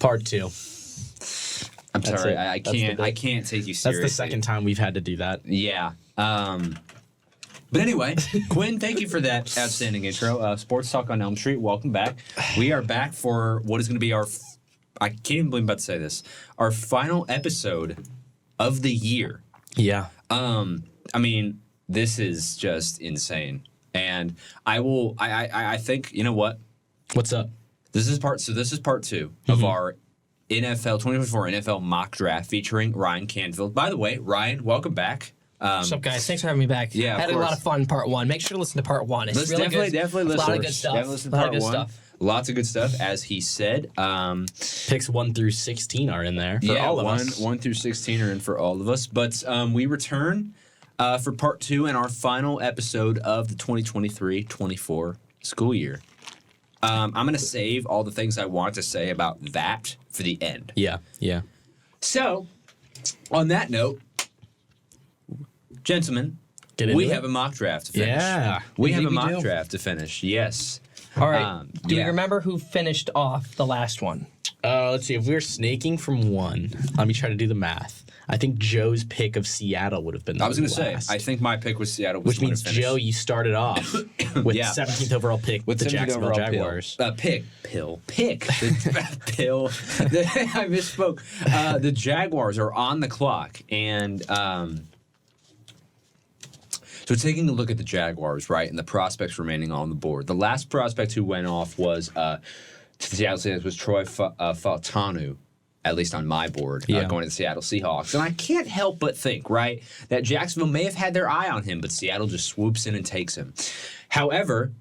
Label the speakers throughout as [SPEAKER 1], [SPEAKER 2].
[SPEAKER 1] Part 2.
[SPEAKER 2] I'm sorry, I can't take you seriously.
[SPEAKER 1] That's the second time we've had to do that.
[SPEAKER 2] Yeah. But anyway, Quinn, thank you for that outstanding intro. Sports Talk on Elm Street, welcome back. We are back for what is going to be I can't even believe I'm about to say this, our final episode of the year.
[SPEAKER 1] Yeah.
[SPEAKER 2] I mean, this is just insane. And I think, you know what?
[SPEAKER 1] What's up?
[SPEAKER 2] This is part 2 of our NFL 2024 NFL mock draft featuring Ryan Canfield. By the way, Ryan, welcome back.
[SPEAKER 3] What's up, guys? Thanks for having me back.
[SPEAKER 2] Yeah,
[SPEAKER 3] I had a lot of fun in part 1. Make sure to listen to part 1. It's really good.
[SPEAKER 2] Definitely listen.
[SPEAKER 3] A lot of good stuff.
[SPEAKER 2] Definitely listen to part 1. Lots of good stuff, as he said.
[SPEAKER 1] Picks 1 through 16 are in there for all of us.
[SPEAKER 2] 1 through 16 are in for all of us. But we return for part 2 and our final episode of the 2023-24 school year. I'm going to save all the things I want to say about that for the end.
[SPEAKER 1] Yeah.
[SPEAKER 2] So, on that note, gentlemen, we have a mock draft to finish.
[SPEAKER 1] Yeah.
[SPEAKER 2] We have a mock draft to finish, yes.
[SPEAKER 3] All right. Do we remember who finished off the last one?
[SPEAKER 1] Let's see. If we were snaking from 1, let me try to do the math. I think Joe's pick of Seattle would have been the last.
[SPEAKER 2] I was going to say, I think my pick was Seattle.
[SPEAKER 1] Which means, Joe, you started off with 17th overall pick with the Jacksonville Jaguars.
[SPEAKER 2] Pick. Pill. I misspoke. The Jaguars are on the clock. And so taking a look at the Jaguars, right, and the prospects remaining on the board. The last prospect who went off was, to the Seattle Seahawks, was Troy Fautanu. At least on my board, going to the Seattle Seahawks. And I can't help but think, right, that Jacksonville may have had their eye on him, but Seattle just swoops in and takes him. However,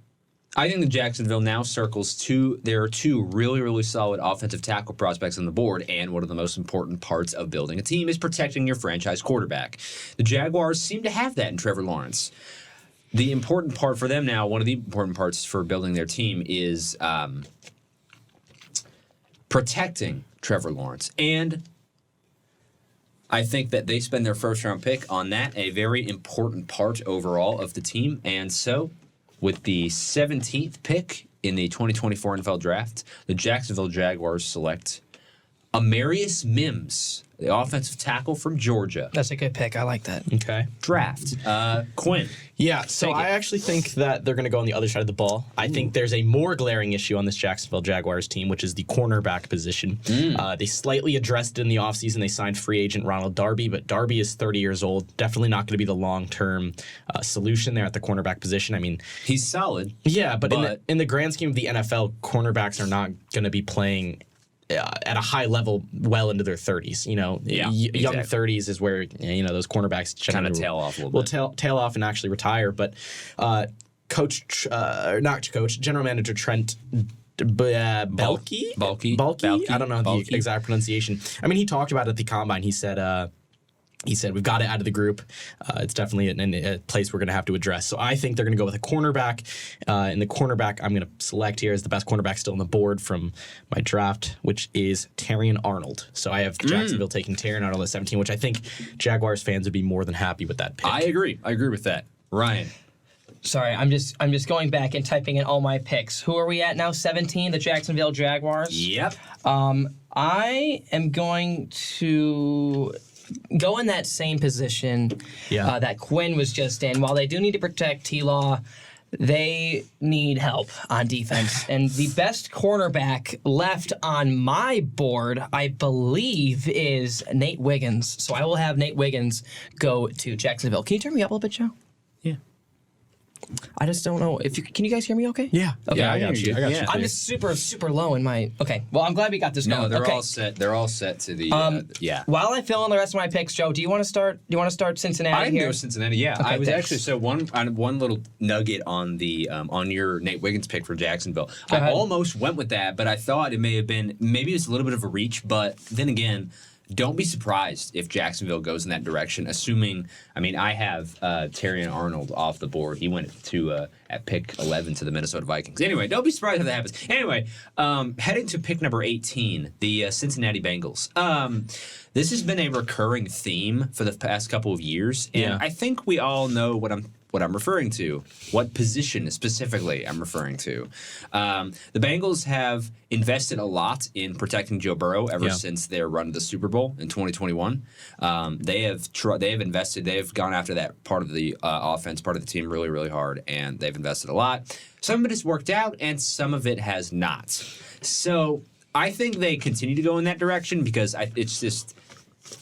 [SPEAKER 2] I think that Jacksonville now circles there are 2 really, really solid offensive tackle prospects on the board, and one of the most important parts of building a team is protecting your franchise quarterback. The Jaguars seem to have that in Trevor Lawrence. The important part for them now, one of the important parts for building their team is protecting Trevor Lawrence. And I think that they spend their first-round pick on that, a very important part overall of the team. And so, with the 17th pick in the 2024 NFL Draft, the Jacksonville Jaguars select Amarius Mims, the offensive tackle from Georgia.
[SPEAKER 3] That's a good pick. I like that.
[SPEAKER 1] Okay.
[SPEAKER 2] Draft. Quinn.
[SPEAKER 1] Yeah, so I actually think that they're going to go on the other side of the ball. I think there's a more glaring issue on this Jacksonville Jaguars team, which is the cornerback position. They slightly addressed it in the offseason. They signed free agent Ronald Darby, but Darby is 30 years old. Definitely not going to be the long-term solution there at the cornerback position. I mean,
[SPEAKER 2] he's solid.
[SPEAKER 1] Yeah, but in the grand scheme of the NFL, cornerbacks are not going to be playing at a high level well into their 30s. You know, young 30s is where, those cornerbacks
[SPEAKER 2] kind of tail off a little bit.
[SPEAKER 1] Will tail off and actually retire. But General Manager Trent Baalke? I don't know the exact pronunciation. I mean, he talked about it at the Combine. He said, we've got it out of the group. It's definitely a place we're going to have to address. So I think they're going to go with a cornerback. And the cornerback I'm going to select here is the best cornerback still on the board from my draft, which is Terrion Arnold. So I have Jacksonville taking Terrion Arnold at 17, which I think Jaguars fans would be more than happy with that pick.
[SPEAKER 2] I agree with that. Ryan.
[SPEAKER 3] Sorry, I'm just going back and typing in all my picks. Who are we at now? 17, the Jacksonville Jaguars?
[SPEAKER 2] Yep.
[SPEAKER 3] I am going to go in that same position that Quinn was just in. While they do need to protect T-Law, they need help on defense. And the best cornerback left on my board, I believe, is Nate Wiggins. So I will have Nate Wiggins go to Jacksonville. Can you turn me up a little bit, Joe?
[SPEAKER 1] Yeah.
[SPEAKER 3] I just don't know if you can you guys hear me okay?
[SPEAKER 1] Yeah.
[SPEAKER 3] Okay.
[SPEAKER 1] Yeah, I got you.
[SPEAKER 3] I'm just super low in my Well, I'm glad we got this going.
[SPEAKER 2] No, they're
[SPEAKER 3] okay.
[SPEAKER 2] all set. They're all set to the
[SPEAKER 3] While I fill in the rest of my picks, Joe, do you want to start Cincinnati
[SPEAKER 2] I can
[SPEAKER 3] here?
[SPEAKER 2] go Cincinnati. Yeah.
[SPEAKER 3] Okay,
[SPEAKER 2] I was
[SPEAKER 3] thanks.
[SPEAKER 2] actually one little nugget on the on your Nate Wiggins pick for Jacksonville.
[SPEAKER 3] Go ahead.
[SPEAKER 2] Almost went with that, but I thought it may have been it's a little bit of a reach, but then again, don't be surprised if Jacksonville goes in that direction, assuming, I have Terrion Arnold off the board. He went to at pick 11 to the Minnesota Vikings. Anyway, don't be surprised if that happens. Anyway, heading to pick number 18, the Cincinnati Bengals. This has been a recurring theme for the past couple of years, and I think we all know what I'm what I'm referring to, what position specifically I'm referring to. The Bengals have invested a lot in protecting Joe Burrow ever since their run to the Super Bowl in 2021. They have invested. They have gone after that part of the offense, part of the team really, really hard, and they've invested a lot. Some of it has worked out, and some of it has not. So I think they continue to go in that direction because it's just.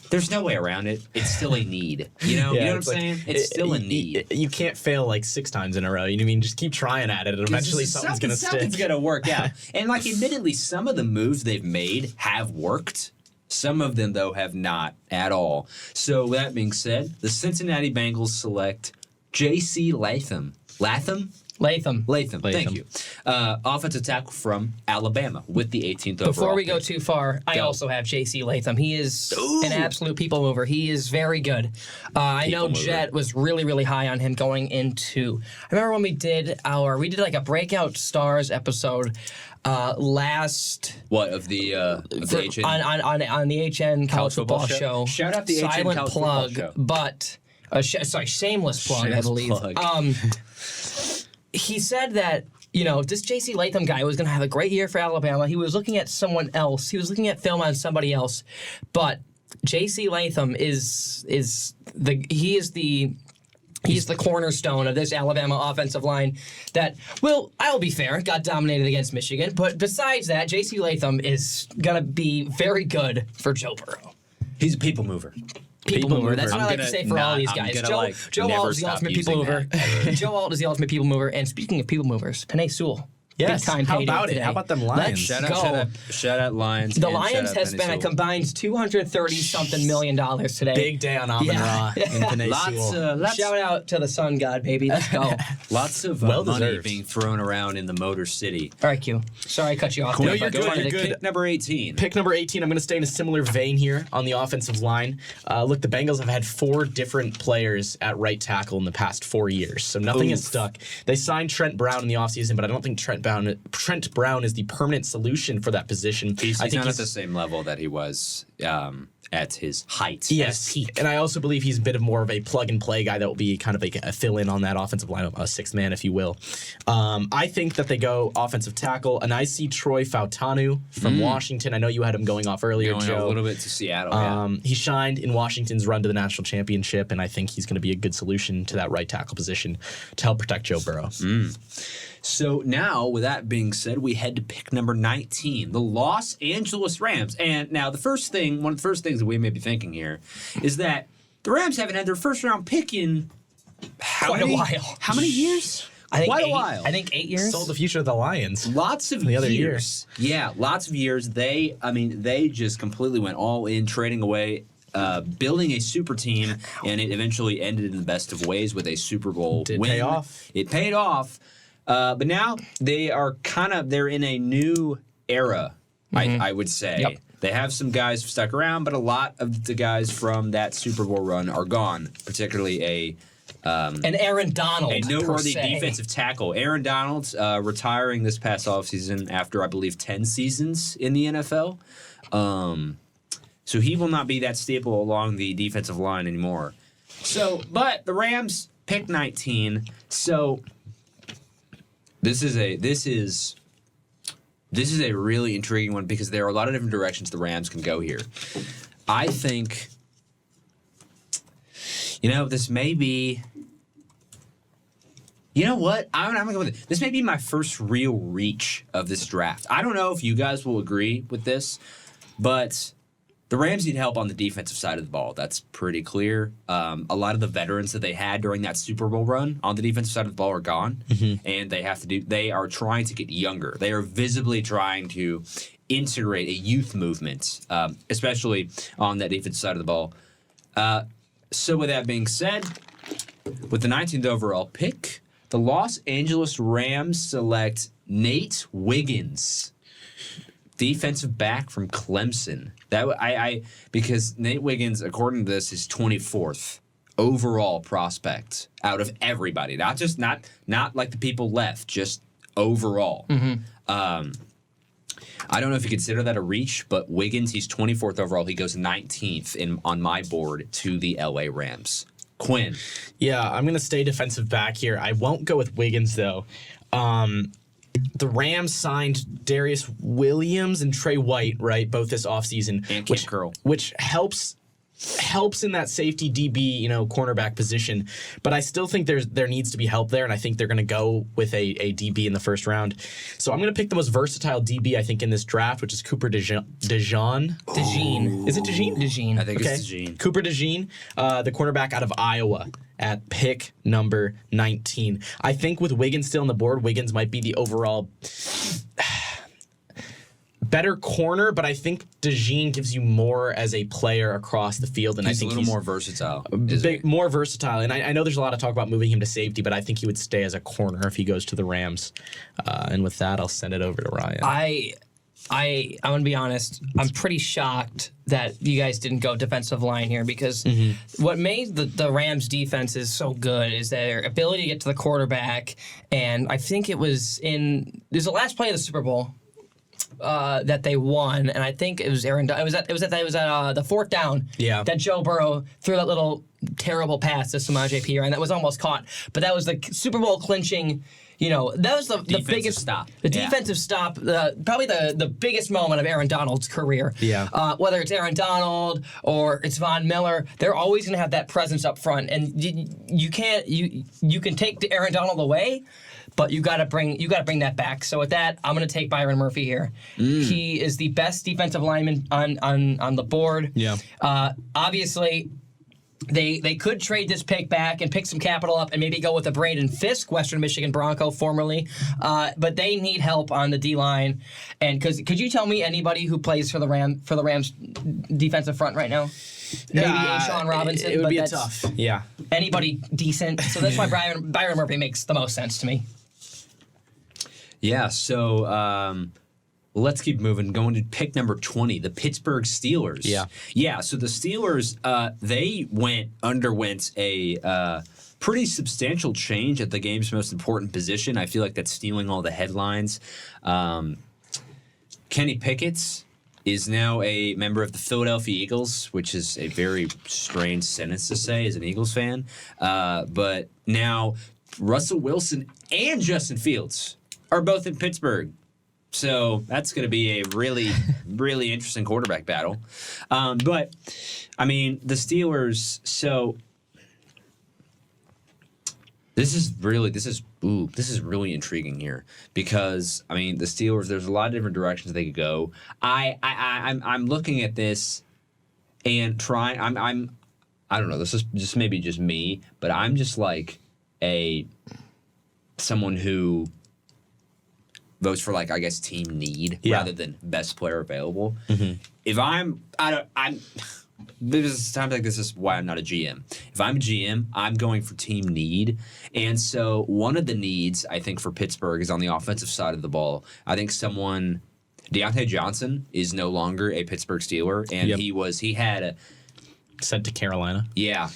[SPEAKER 2] There's no way around it. It's still a need. You know what I'm saying? It's still a need.
[SPEAKER 1] You can't fail like 6 times in a row. You know what I mean? Just keep trying at it, and eventually something's going to stick.
[SPEAKER 2] Something's going to work out. And like, admittedly, some of the moves they've made have worked. Some of them, though, have not at all. So with that being said, the Cincinnati Bengals select J.C. Latham. Latham. Thank you. Offensive tackle from Alabama with the 18th overall.
[SPEAKER 3] Before we go too far, I also have J.C. Latham. He is an absolute people mover. He is very good. I know Jet was really, really high on him going into. I remember when we did like a breakout stars episode last.
[SPEAKER 2] What of the HN
[SPEAKER 3] on the HN College Football Show?
[SPEAKER 2] Shout out the
[SPEAKER 3] Silent
[SPEAKER 2] HN College
[SPEAKER 3] plug,
[SPEAKER 2] Football Show.
[SPEAKER 3] But shameless plug, I believe. He said that, this J.C. Latham guy was going to have a great year for Alabama. He was looking at someone else. He was looking at film on somebody else. But J.C. Latham is the cornerstone of this Alabama offensive line that, I'll be fair, got dominated against Michigan. But besides that, J.C. Latham is going to be very good for Joe Burrow.
[SPEAKER 2] He's a people mover.
[SPEAKER 3] People mover. That's what I like to say for all these guys. Joe Alt is the ultimate people mover. Joe Alt is the ultimate people mover. And speaking of people movers, Penei Sewell.
[SPEAKER 1] Yes.
[SPEAKER 3] Big time
[SPEAKER 1] How about it?
[SPEAKER 3] today.
[SPEAKER 1] How about them Lions?
[SPEAKER 3] Shout out
[SPEAKER 2] Lions.
[SPEAKER 3] The Lions has spent a combined $230-something million today.
[SPEAKER 1] Big day on Amon-Ra and Penei Sewell.
[SPEAKER 3] Shout out to the sun god, baby. Let's go.
[SPEAKER 2] Lots of money being thrown around in the Motor City.
[SPEAKER 3] All right, Q. Sorry I cut you off.
[SPEAKER 1] No, you're good.
[SPEAKER 2] Pick number 18.
[SPEAKER 1] Pick number 18. I'm going to stay in a similar vein here on the offensive line. Look, the Bengals have had 4 different players at right tackle in the past 4 years, so nothing has stuck. They signed Trent Brown in the offseason, but I don't think Trent Brown is the permanent solution for that position.
[SPEAKER 2] He's not at the same level that he was at his height.
[SPEAKER 1] Yes, and I also believe he's a bit of more of a plug-and-play guy that will be kind of like a fill-in on that offensive line, a sixth man, if you will. I think that they go offensive tackle, and I see Troy Fautanu from Washington. I know you had him going off earlier, Joe.
[SPEAKER 2] A little bit to Seattle,
[SPEAKER 1] He shined in Washington's run to the national championship, and I think he's going to be a good solution to that right tackle position to help protect Joe Burrow.
[SPEAKER 2] So now, with that being said, we head to pick number 19, the Los Angeles Rams. And now, one of the first things that we may be thinking here is that the Rams haven't had their first-round pick in
[SPEAKER 3] quite a while.
[SPEAKER 2] How many years?
[SPEAKER 3] Quite
[SPEAKER 2] a while.
[SPEAKER 3] I think 8 years.
[SPEAKER 1] Sold the future of the Lions.
[SPEAKER 2] Lots of years. Yeah, lots of years. They just completely went all in, trading away. Building a super team, and it eventually ended in the best of ways with a Super Bowl win.
[SPEAKER 1] Pay off.
[SPEAKER 2] It paid off. But now they're in a new era, I would say.
[SPEAKER 3] Yep.
[SPEAKER 2] They have some guys stuck around, but a lot of the guys from that Super Bowl run are gone, particularly
[SPEAKER 3] and Aaron Donald,
[SPEAKER 2] a noteworthy defensive tackle. Aaron Donald's retiring this past offseason after, I believe, 10 seasons in the NFL. So he will not be that staple along the defensive line anymore. But the Rams picked 19, so... This is a really intriguing one because there are a lot of different directions the Rams can go here. I think, this may be. You know what? I'm going to go with it. This may be my first real reach of this draft. I don't know if you guys will agree with this, but the Rams need help on the defensive side of the ball. That's pretty clear. A lot of the veterans that they had during that Super Bowl run on the defensive side of the ball are gone, and they are trying to get younger. They are visibly trying to integrate a youth movement, especially on that defensive side of the ball. So with that being said, with the 19th overall pick, the Los Angeles Rams select Nate Wiggins, defensive back from Clemson. Because Nate Wiggins, according to this, is 24th overall prospect out of everybody. Not like the people left, just overall. I don't know if you consider that a reach, but Wiggins, he's 24th overall. He goes 19th on my board to the LA Rams. Quinn.
[SPEAKER 1] Yeah, I'm going to stay defensive back here. I won't go with Wiggins, though. The Rams signed Darius Williams and Trey White, right, both this offseason.
[SPEAKER 2] And Kent Curl.
[SPEAKER 1] Which helps in that safety DB, cornerback position. But I still think there needs to be help there, and I think they're going to go with a DB in the first round. So I'm going to pick the most versatile DB, I think, in this draft, which is Cooper DeJean.
[SPEAKER 3] DeJean.
[SPEAKER 1] Is it DeJean?
[SPEAKER 3] DeJean.
[SPEAKER 2] I think it's DeJean.
[SPEAKER 1] Cooper DeJean, the cornerback out of Iowa at pick number 19. I think with Wiggins still on the board, Wiggins might be the overall better corner, but I think DeJean gives you more as a player across the field, and I think
[SPEAKER 2] he's more versatile.
[SPEAKER 1] More versatile. And I know there's a lot of talk about moving him to safety, but I think he would stay as a corner if he goes to the Rams. And with that, I'll send it over to Ryan.
[SPEAKER 3] I'm going to be honest. I'm pretty shocked that you guys didn't go defensive line here because what made the Rams defenses so good is their ability to get to the quarterback. And I think it was the last play of the Super Bowl that they won, and I think it was Aaron. It was at the fourth down.
[SPEAKER 1] Yeah.
[SPEAKER 3] That Joe Burrow threw that little terrible pass to Samaje Perine, and that was almost caught. But that was the Super Bowl clinching. That was the biggest
[SPEAKER 2] stop.
[SPEAKER 3] The defensive stop, probably the biggest moment of Aaron Donald's career.
[SPEAKER 1] Yeah.
[SPEAKER 3] Whether it's Aaron Donald or it's Von Miller, they're always going to have that presence up front, and you can take Aaron Donald away, but you got to bring that back. So with that, I'm going to take Byron Murphy here. He is the best defensive lineman on the board.
[SPEAKER 1] Yeah.
[SPEAKER 3] Obviously, they could trade this pick back and pick some capital up and maybe go with a Braden Fisk, Western Michigan Bronco formerly. But they need help on the D-line. And could you tell me anybody who plays for the Rams defensive front right now? Maybe Sean Robinson.
[SPEAKER 1] It would be tough. Yeah.
[SPEAKER 3] Anybody decent. So that's why Byron Murphy makes the most sense to me.
[SPEAKER 2] Yeah, so let's keep moving. Going to pick number 20, the Pittsburgh Steelers. Yeah, so the Steelers, they underwent a pretty substantial change at the game's most important position. I feel like that's stealing all the headlines. Kenny Pickett is now a member of the Philadelphia Eagles, which is a very strange sentence to say as an Eagles fan. But now Russell Wilson and Justin Fields are both in Pittsburgh. So that's going to be a really, really interesting quarterback battle. But, I mean, the Steelers, so this is really intriguing here because, I mean, the Steelers, there's a lot of different directions they could go. I'm looking at this and trying, I don't know, this is just maybe just me, but I'm just like someone who votes for, like, I guess team need rather than best player available. If there's times like this is why I'm not a GM. If I'm a GM, I'm going for team need. And so one of the needs, I think, for Pittsburgh is on the offensive side of the ball. I think Deontay Johnson is no longer a Pittsburgh Steeler, and he had
[SPEAKER 1] sent to Carolina.
[SPEAKER 2] Yeah.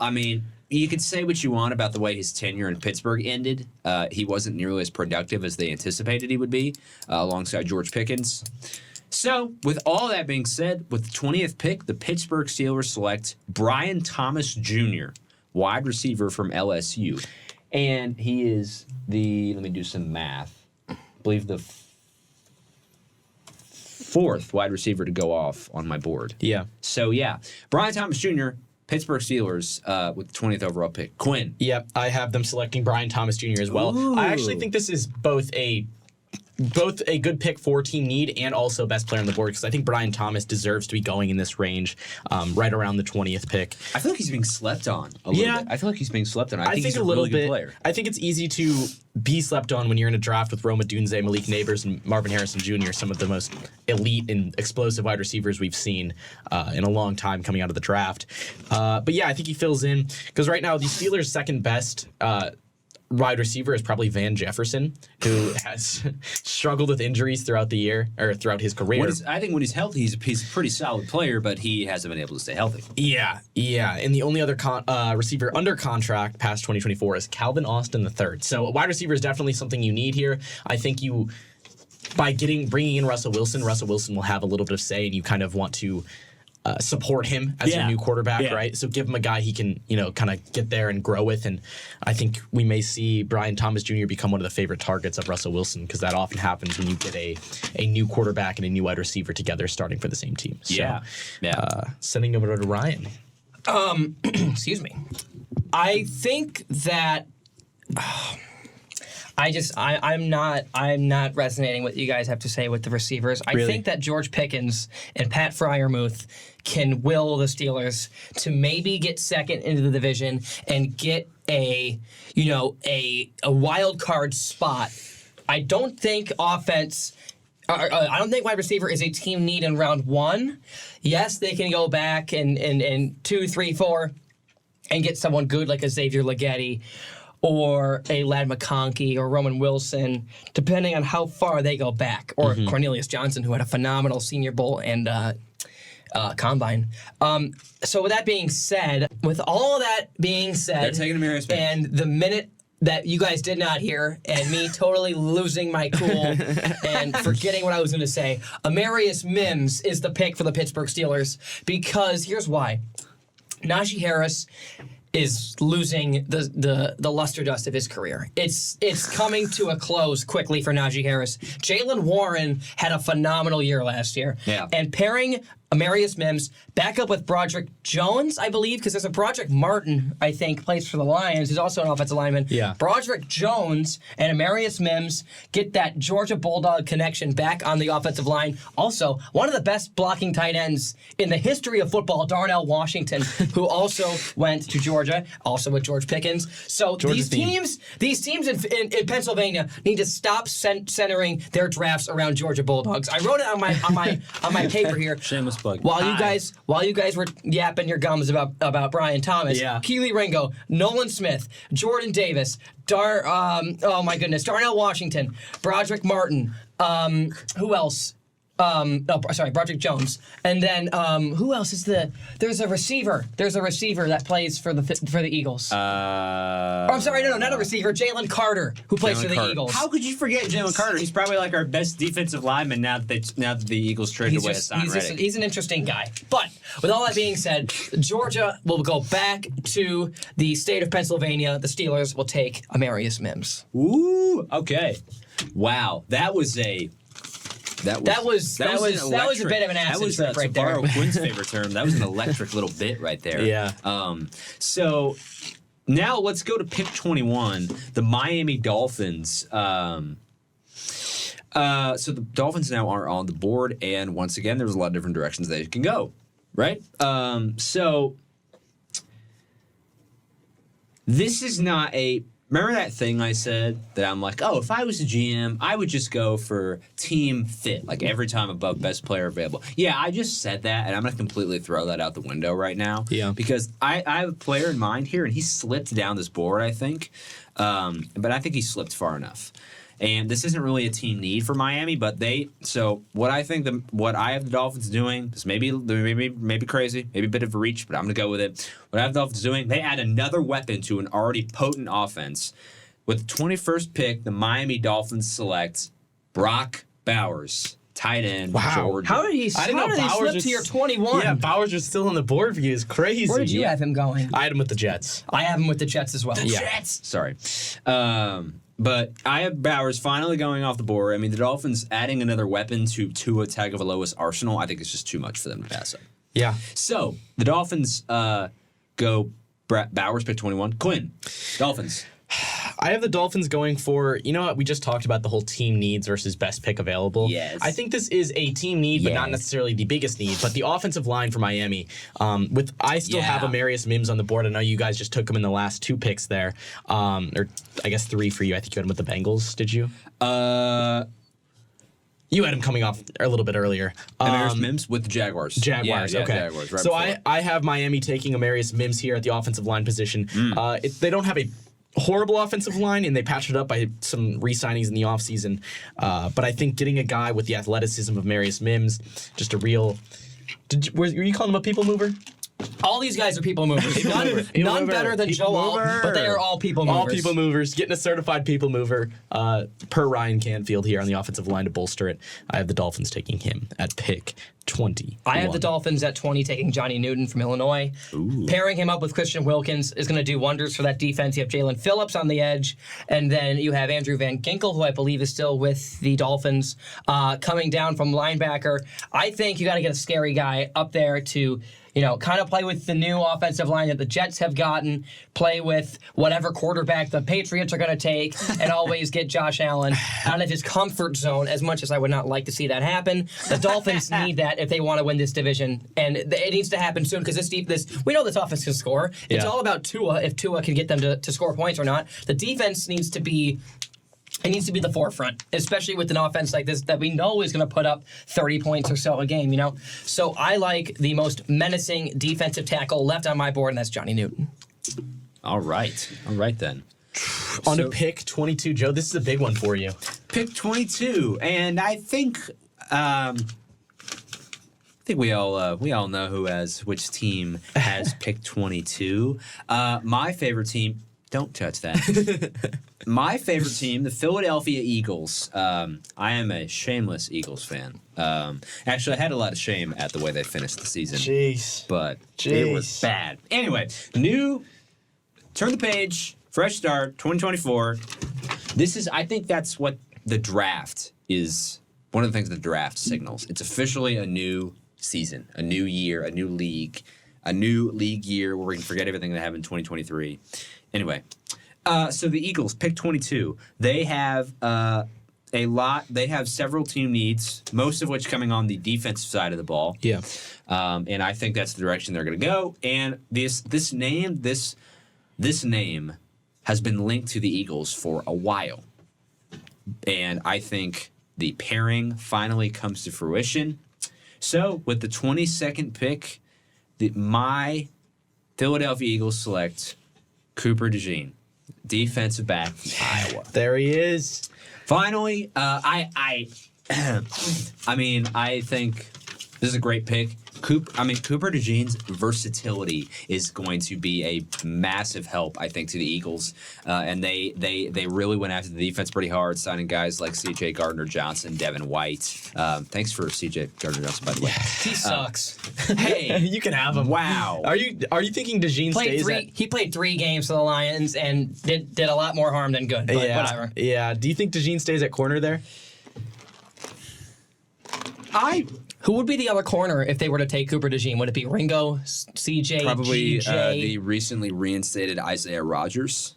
[SPEAKER 2] I mean, you could say what you want about the way his tenure in Pittsburgh ended. He wasn't nearly as productive as they anticipated he would be, alongside George Pickens. So, with all that being said, with the 20th pick, the Pittsburgh Steelers select Brian Thomas Jr., wide receiver from LSU. And he is let me do some math, I believe the fourth wide receiver to go off on my board.
[SPEAKER 1] Yeah.
[SPEAKER 2] So, yeah, Brian Thomas Jr., Pittsburgh Steelers with the 20th overall pick. Quinn.
[SPEAKER 1] Yep, I have them selecting Brian Thomas Jr. as well.
[SPEAKER 2] Ooh.
[SPEAKER 1] I actually think this is both a good pick for team need and also best player on the board because I think Brian Thomas deserves to be going in this range, right around the 20th pick.
[SPEAKER 2] I feel like he's being slept on a little bit. I feel like he's being slept on. I think he's a
[SPEAKER 1] little
[SPEAKER 2] really
[SPEAKER 1] bit.
[SPEAKER 2] Good player.
[SPEAKER 1] I think it's easy to be slept on when you're in a draft with Rome Odunze, Malik Neighbors, and Marvin Harrison Jr., some of the most elite and explosive wide receivers we've seen in a long time coming out of the draft. But yeah, I think he fills in because right now the Steelers' second best wide receiver is probably Van Jefferson, who has struggled with injuries throughout the year or throughout his career.
[SPEAKER 2] I think when he's healthy, he's a pretty solid player, but he hasn't been able to stay healthy.
[SPEAKER 1] Yeah. And the only other receiver under contract past 2024 is Calvin Austin III. So a wide receiver is definitely something you need here. I think by bringing in Russell Wilson will have a little bit of say, and you kind of want to support him as your new quarterback, right? So give him a guy he can, kind of get there and grow with. And I think we may see Brian Thomas Jr. become one of the favorite targets of Russell Wilson, because that often happens when you get a new quarterback and a new wide receiver together starting for the same team. So, sending it over to Ryan.
[SPEAKER 3] Excuse me. I think that I'm not resonating with what you guys have to say with the receivers. I think that George Pickens and Pat Freiermuth can will the Steelers to maybe get second into the division and get a wild card spot. I don't think offense. I don't think wide receiver is a team need in round 1. Yes, they can go back and 2, 3, 4 and get someone good like a Xavier Leggetti or a Ladd McConkey or Roman Wilson, depending on how far they go back, or Cornelius Johnson, who had a phenomenal Senior Bowl and Combine. So with that being said, they're
[SPEAKER 2] taking Amarius Mims.
[SPEAKER 3] And the minute that you guys did not hear, and me totally losing my cool and forgetting what I was going to say, Amarius Mims is the pick for the Pittsburgh Steelers, because here's why. Najee Harris is losing the luster dust of his career. It's coming to a close quickly for Najee Harris. Jaylen Warren had a phenomenal year last year.
[SPEAKER 2] Yeah.
[SPEAKER 3] And pairing Amarius Mims back up with Broderick Jones, I believe, because there's a Broderick Martin, I think, plays for the Lions, who's also an offensive lineman.
[SPEAKER 1] Yeah.
[SPEAKER 3] Broderick Jones and Amarius Mims get that Georgia Bulldog connection back on the offensive line. Also, one of the best blocking tight ends in the history of football, Darnell Washington, who also went to Georgia, also with George Pickens. So these teams in Pennsylvania need to stop centering their drafts around Georgia Bulldogs. I wrote it on my paper here.
[SPEAKER 4] Shameless plug.
[SPEAKER 3] While you guys were yapping your gums about Brian Thomas, Keely Ringo, Nolan Smith, Jordan Davis, Darnell Washington, Broderick Martin, who else? Broderick Jones, and then who else is there's a receiver that plays for the Eagles. I'm sorry, no, not a receiver. Jalen Carter, who plays for the Eagles.
[SPEAKER 4] How could you forget Jalen Carter? He's probably like our best defensive lineman now that the Eagles traded away Hassan Reddick.
[SPEAKER 3] He's an interesting guy. But with all that being said, Georgia will go back to the state of Pennsylvania. The Steelers will take Amarius Mims.
[SPEAKER 4] Ooh, okay.
[SPEAKER 2] Wow, that was a
[SPEAKER 3] bit of an acid trip right there.
[SPEAKER 2] To borrow Quinn's favorite term, that was an electric little bit right there.
[SPEAKER 1] Yeah.
[SPEAKER 2] So now let's go to pick 21, the Miami Dolphins. So the Dolphins now are on the board, and once again, there's a lot of different directions they can go, right? So this is not a... Remember that thing I said that I'm like, oh, if I was a GM, I would just go for team fit, like every time above best player available. Yeah, I just said that, and I'm going to completely throw that out the window right now.
[SPEAKER 1] Yeah.
[SPEAKER 2] Because I have a player in mind here, and he slipped down this board, I think. But I think he slipped far enough. And this isn't really a team need for Miami, but what I have the Dolphins doing, this maybe crazy, maybe a bit of a reach, but I'm going to go with it. What I have the Dolphins doing, they add another weapon to an already potent offense. With the 21st pick, the Miami Dolphins select Brock Bowers, tight end, Georgia.
[SPEAKER 3] How did he slip to your 21?
[SPEAKER 1] Yeah, Bowers was still on the board for you. It's crazy.
[SPEAKER 3] Where did you have him going?
[SPEAKER 1] I had him with the Jets.
[SPEAKER 3] I have him with the Jets as well.
[SPEAKER 2] Jets! Sorry. But I have Bowers finally going off the board. I mean, the Dolphins adding another weapon to Tua Tagovailoa's arsenal, I think it's just too much for them to pass up.
[SPEAKER 1] Yeah.
[SPEAKER 2] So the Dolphins go Bowers, pick 21. Quinn, Dolphins.
[SPEAKER 1] I have the Dolphins going for, you know what, we just talked about the whole team needs versus best pick available.
[SPEAKER 2] Yes.
[SPEAKER 1] I think this is a team need, but not necessarily the biggest need. But the offensive line for Miami, I still have Amarius Mims on the board. I know you guys just took him in the last 2 picks there. Or I guess 3 for you. I think you had him with the Bengals, did you? You had him coming off a little bit earlier.
[SPEAKER 2] Amarius Mims with the Jaguars.
[SPEAKER 1] Jaguars, okay.
[SPEAKER 2] Jaguars, right
[SPEAKER 1] so I have Miami taking Amarius Mims here at the offensive line position. They don't have a horrible offensive line, and they patched it up by some re-signings in the offseason. But I think getting a guy with the athleticism of Amarius Mims, just a real... were you calling him a people mover?
[SPEAKER 3] All these guys are people movers. None better than Joe Alt, but they are all people movers.
[SPEAKER 1] All people movers. Getting a certified people mover per Ryan Canfield here on the offensive line to bolster it. I have the Dolphins taking him at pick 20.
[SPEAKER 3] I have the Dolphins at 20 taking Johnny Newton from Illinois.
[SPEAKER 2] Ooh.
[SPEAKER 3] Pairing him up with Christian Wilkins is going to do wonders for that defense. You have Jalen Phillips on the edge, and then you have Andrew Van Ginkel, who I believe is still with the Dolphins, coming down from linebacker. I think you got to get a scary guy up there to, kind of play with the new offensive line that the Jets have gotten, play with whatever quarterback the Patriots are going to take, and always get Josh Allen out of his comfort zone, as much as I would not like to see that happen. The Dolphins need that if they want to win this division, and it needs to happen soon, because we know this offense can score. It's all about Tua, if Tua can get them to score points or not. The defense needs to be the forefront, especially with an offense like this that we know is going to put up 30 points or so a game, So I like the most menacing defensive tackle left on my board, and that's Johnny Newton.
[SPEAKER 2] All right then.
[SPEAKER 1] On to pick 22, Joe. This is a big one for you.
[SPEAKER 2] Pick 22, and I think we all know which team has pick 22. My favorite team. Don't touch that. My favorite team, the Philadelphia Eagles. I am a shameless Eagles fan. Actually, I had a lot of shame at the way they finished the season. But it was bad. Anyway, turn the page, fresh start, 2024. I think that's what the draft is. One of the things the draft signals. It's officially a new season, a new year, a new league year where we can forget everything that happened in 2023. Anyway, so the Eagles, pick 22. They have They have several team needs, most of which coming on the defensive side of the ball.
[SPEAKER 1] Yeah.
[SPEAKER 2] And I think that's the direction they're going to go. And this name has been linked to the Eagles for a while. And I think the pairing finally comes to fruition. So with the 22nd pick, my Philadelphia Eagles select Cooper DeJean, defensive back from Iowa.
[SPEAKER 1] There he is.
[SPEAKER 2] Finally, I think this is a great pick. Cooper DeJean's versatility is going to be a massive help, I think, to the Eagles. And they really went after the defense pretty hard, signing guys like C.J. Gardner-Johnson, Devin White. Thanks for C.J. Gardner-Johnson, by the way.
[SPEAKER 3] He sucks.
[SPEAKER 2] Hey,
[SPEAKER 1] you can have him.
[SPEAKER 2] Wow.
[SPEAKER 1] Are you thinking DeJean stays?
[SPEAKER 3] He played 3 games for the Lions and did a lot more harm than good. But whatever.
[SPEAKER 1] Yeah. Do you think DeJean stays at corner there?
[SPEAKER 3] Who would be the other corner if they were to take Cooper DeJean? Would it be Ringo, CJ,
[SPEAKER 2] Probably
[SPEAKER 3] GJ?
[SPEAKER 2] the recently reinstated Isaiah Rodgers.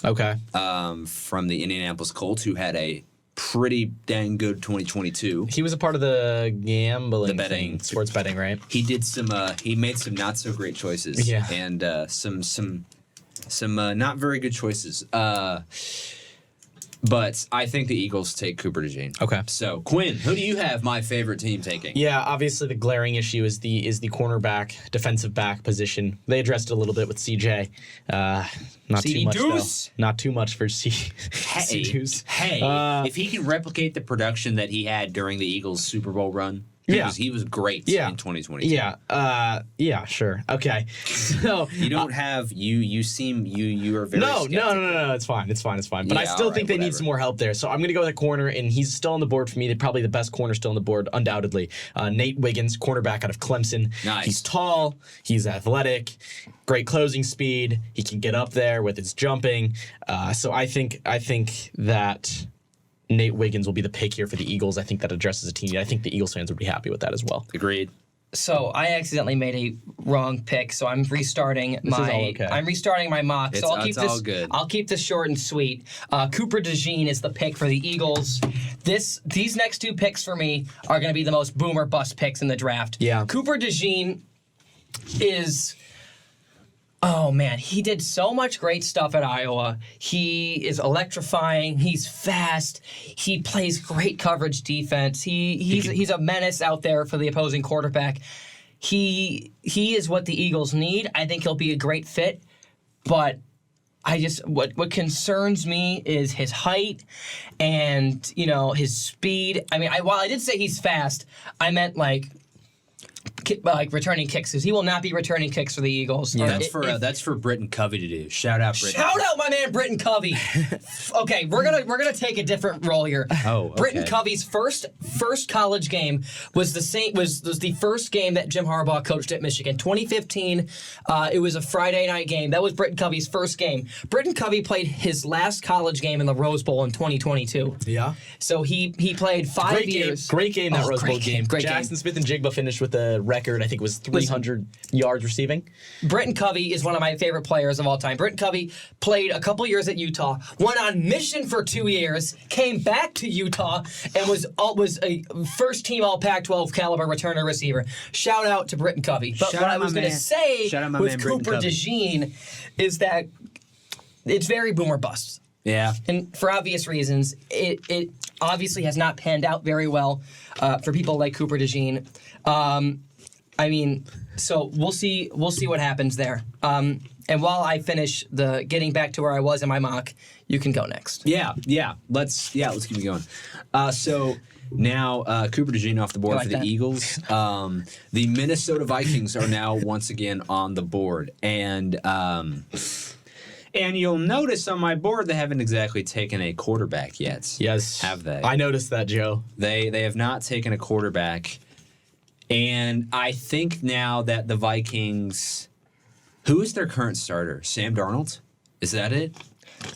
[SPEAKER 1] Okay.
[SPEAKER 2] From the Indianapolis Colts, who had a pretty dang good 2022.
[SPEAKER 1] He was a part of the gambling
[SPEAKER 2] betting.
[SPEAKER 1] Sports betting, right?
[SPEAKER 2] He did he made some not so great choices.
[SPEAKER 1] Yeah.
[SPEAKER 2] And some not very good choices. But I think the Eagles take Cooper DeJean.
[SPEAKER 1] Okay.
[SPEAKER 2] So, Quinn, who do you have my favorite team taking?
[SPEAKER 1] Yeah, obviously the glaring issue is the cornerback, defensive back position. They addressed it a little bit with CJ. Not too much though. Not too much for C-Deuce.
[SPEAKER 2] Hey, if he can replicate the production that he had during the Eagles Super Bowl run, he was great in 2022.
[SPEAKER 1] Yeah, sure. Okay. So
[SPEAKER 2] you don't have you are very
[SPEAKER 1] No,
[SPEAKER 2] skeptical.
[SPEAKER 1] it's fine. But I still think they need some more help there. So I'm gonna go with a corner, and he's still on the board for me. They're probably the best corner still on the board, undoubtedly. Nate Wiggins, cornerback out of Clemson.
[SPEAKER 2] Nice.
[SPEAKER 1] He's tall, he's athletic, great closing speed. He can get up there with his jumping. So I think that Nate Wiggins will be the pick here for the Eagles. I think that addresses a team. I think the Eagles fans would be happy with that as well.
[SPEAKER 2] Agreed.
[SPEAKER 3] So I accidentally made a wrong pick, so I'm restarting I'm restarting my mock. So I'll keep this.
[SPEAKER 2] All good.
[SPEAKER 3] I'll keep this short and sweet. Cooper DeJean is the pick for the Eagles. These next 2 picks for me are going to be the most boom or bust picks in the draft.
[SPEAKER 1] Yeah.
[SPEAKER 3] Cooper DeJean is. Oh, man, he did so much great stuff at Iowa. He is electrifying. He's fast. He plays great coverage defense. He's a menace out there for the opposing quarterback. He is what the Eagles need. I think he'll be a great fit. But what concerns me is his height and, his speed. I mean, while I did say he's fast, I meant like returning kicks, because he will not be returning kicks for the Eagles.
[SPEAKER 2] Yeah, that's for Britton Covey to do. Shout out, Britton.
[SPEAKER 3] Shout out my man Britton Covey. Okay, we're gonna take a different role here.
[SPEAKER 2] Oh, okay.
[SPEAKER 3] Britton Covey's first college game was the first game that Jim Harbaugh coached at Michigan. 2015. It was a Friday night game. That was Britton Covey's first game. Britton Covey played his last college game in the Rose Bowl in 2022.
[SPEAKER 1] Yeah.
[SPEAKER 3] So he played 5 years.
[SPEAKER 1] Great game, that Rose Bowl game.
[SPEAKER 3] Great
[SPEAKER 1] Jackson
[SPEAKER 3] game.
[SPEAKER 1] Smith-Njigba finished with a record, I think it was 300 yards receiving.
[SPEAKER 3] Britton Covey is one of my favorite players of all time. Britton Covey played a couple years at Utah, went on mission for 2 years, came back to Utah, and was a first-team All Pac-12 caliber returner receiver. Shout out to Britton Covey. But what I was going to say with Cooper DeJean is that it's very boomer bust.
[SPEAKER 2] Yeah.
[SPEAKER 3] And for obvious reasons, it obviously has not panned out very well for people like Cooper DeJean. I mean, so we'll see what happens there. And while I finish getting back to where I was in my mock, you can go next.
[SPEAKER 2] Yeah. Let's keep it going. So now Cooper DeJean off the board for the Eagles. The Minnesota Vikings are now once again on the board, and you'll notice on my board they haven't exactly taken a quarterback yet.
[SPEAKER 1] Yes.
[SPEAKER 2] Have they?
[SPEAKER 1] I noticed that, Joe.
[SPEAKER 2] They have not taken a quarterback. And I think now that the Vikings, who is their current starter? Sam Darnold? Is that it?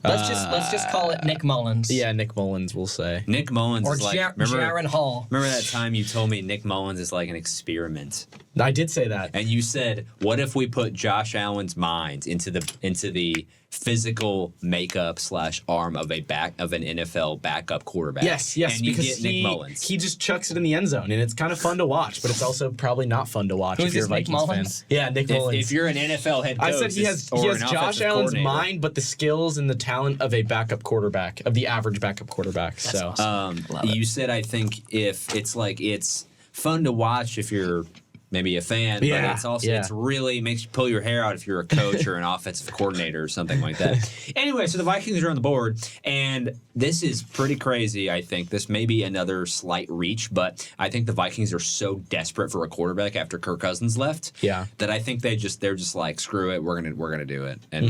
[SPEAKER 3] Let's just call it Nick Mullins.
[SPEAKER 1] Yeah, Nick Mullins, we'll say.
[SPEAKER 2] Nick Mullins is like
[SPEAKER 3] Jaron Hall.
[SPEAKER 2] Remember that time you told me Nick Mullins is like an experiment?
[SPEAKER 1] I did say that.
[SPEAKER 2] And you said, what if we put Josh Allen's mind into the physical makeup / arm of an NFL backup quarterback?
[SPEAKER 1] Yes,
[SPEAKER 2] and you
[SPEAKER 1] because
[SPEAKER 2] get Nick Mullins.
[SPEAKER 1] He just chucks it in the end zone, and it's kind of fun to watch, but it's also probably not fun to watch if you're a Vikings fan. Yeah, Nick Mullins.
[SPEAKER 2] If you're an NFL head coach,
[SPEAKER 1] I said he has Josh Allen's mind, but the skills and the talent of a backup quarterback, of the average backup quarterback.
[SPEAKER 3] That's awesome.
[SPEAKER 2] You said, I think, if it's fun to watch if you're maybe a fan, but it's also it's really makes you pull your hair out if you're a coach or an offensive coordinator or something like that. Anyway, so the Vikings are on the board, and this is pretty crazy. I think this may be another slight reach, but I think the Vikings are so desperate for a quarterback after Kirk Cousins left, that I think they're just like, screw it, we're gonna do it, and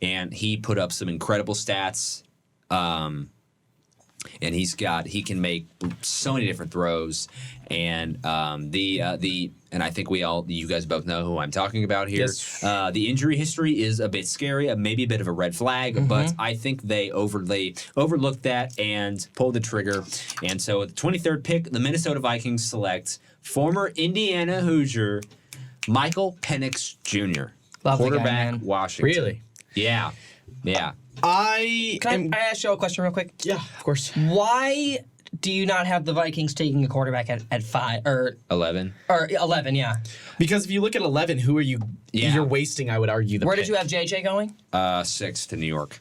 [SPEAKER 2] and he put up some incredible stats. And he can make so many different throws, and and I think you guys both know who I'm talking about here.
[SPEAKER 1] Yes.
[SPEAKER 2] The injury history is a bit scary, maybe a bit of a red flag, but I think they overlooked that and pulled the trigger. And so at the 23rd pick, the Minnesota Vikings select former Indiana Hoosier Michael Penix Jr., quarterback, Washington.
[SPEAKER 1] Really?
[SPEAKER 2] Yeah.
[SPEAKER 3] Can I ask you a question real quick?
[SPEAKER 1] Yeah, of course.
[SPEAKER 3] Why do you not have the Vikings taking a quarterback at 5 or
[SPEAKER 2] 11?
[SPEAKER 3] Or 11, yeah.
[SPEAKER 1] Because if you look at 11, who are you?
[SPEAKER 2] Yeah.
[SPEAKER 1] You're wasting, I would argue, the
[SPEAKER 3] Where
[SPEAKER 1] pick.
[SPEAKER 3] did you have JJ going?
[SPEAKER 2] 6 to New York.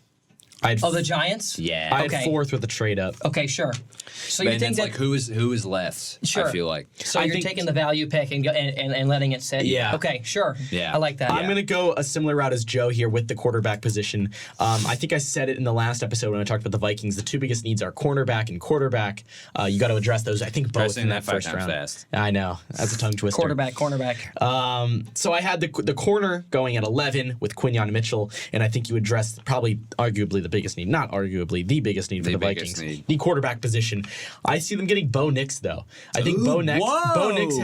[SPEAKER 3] The Giants?
[SPEAKER 2] Yeah.
[SPEAKER 1] I had 4th with the trade up.
[SPEAKER 3] Okay, sure. So
[SPEAKER 2] but
[SPEAKER 3] you think that
[SPEAKER 2] like who is left?
[SPEAKER 3] Sure.
[SPEAKER 2] I feel like.
[SPEAKER 3] So you're taking the value pick and letting it sit.
[SPEAKER 1] Yeah.
[SPEAKER 3] Okay, sure.
[SPEAKER 2] Yeah.
[SPEAKER 3] I like that.
[SPEAKER 1] I'm going to go a similar route as Joe here with the quarterback position. I think I said it in the last episode when I talked about the Vikings. The two biggest needs are cornerback and quarterback. You got to address those. I think both in that first round.
[SPEAKER 2] Fast.
[SPEAKER 1] I know. That's a tongue twister.
[SPEAKER 3] Cornerback.
[SPEAKER 1] So I had the corner going at 11 with Quinyon Mitchell, and I think you addressed probably arguably the biggest need. Not arguably the biggest need for the Vikings. The quarterback position. I see them getting Bo Nix though. I think Bo Nix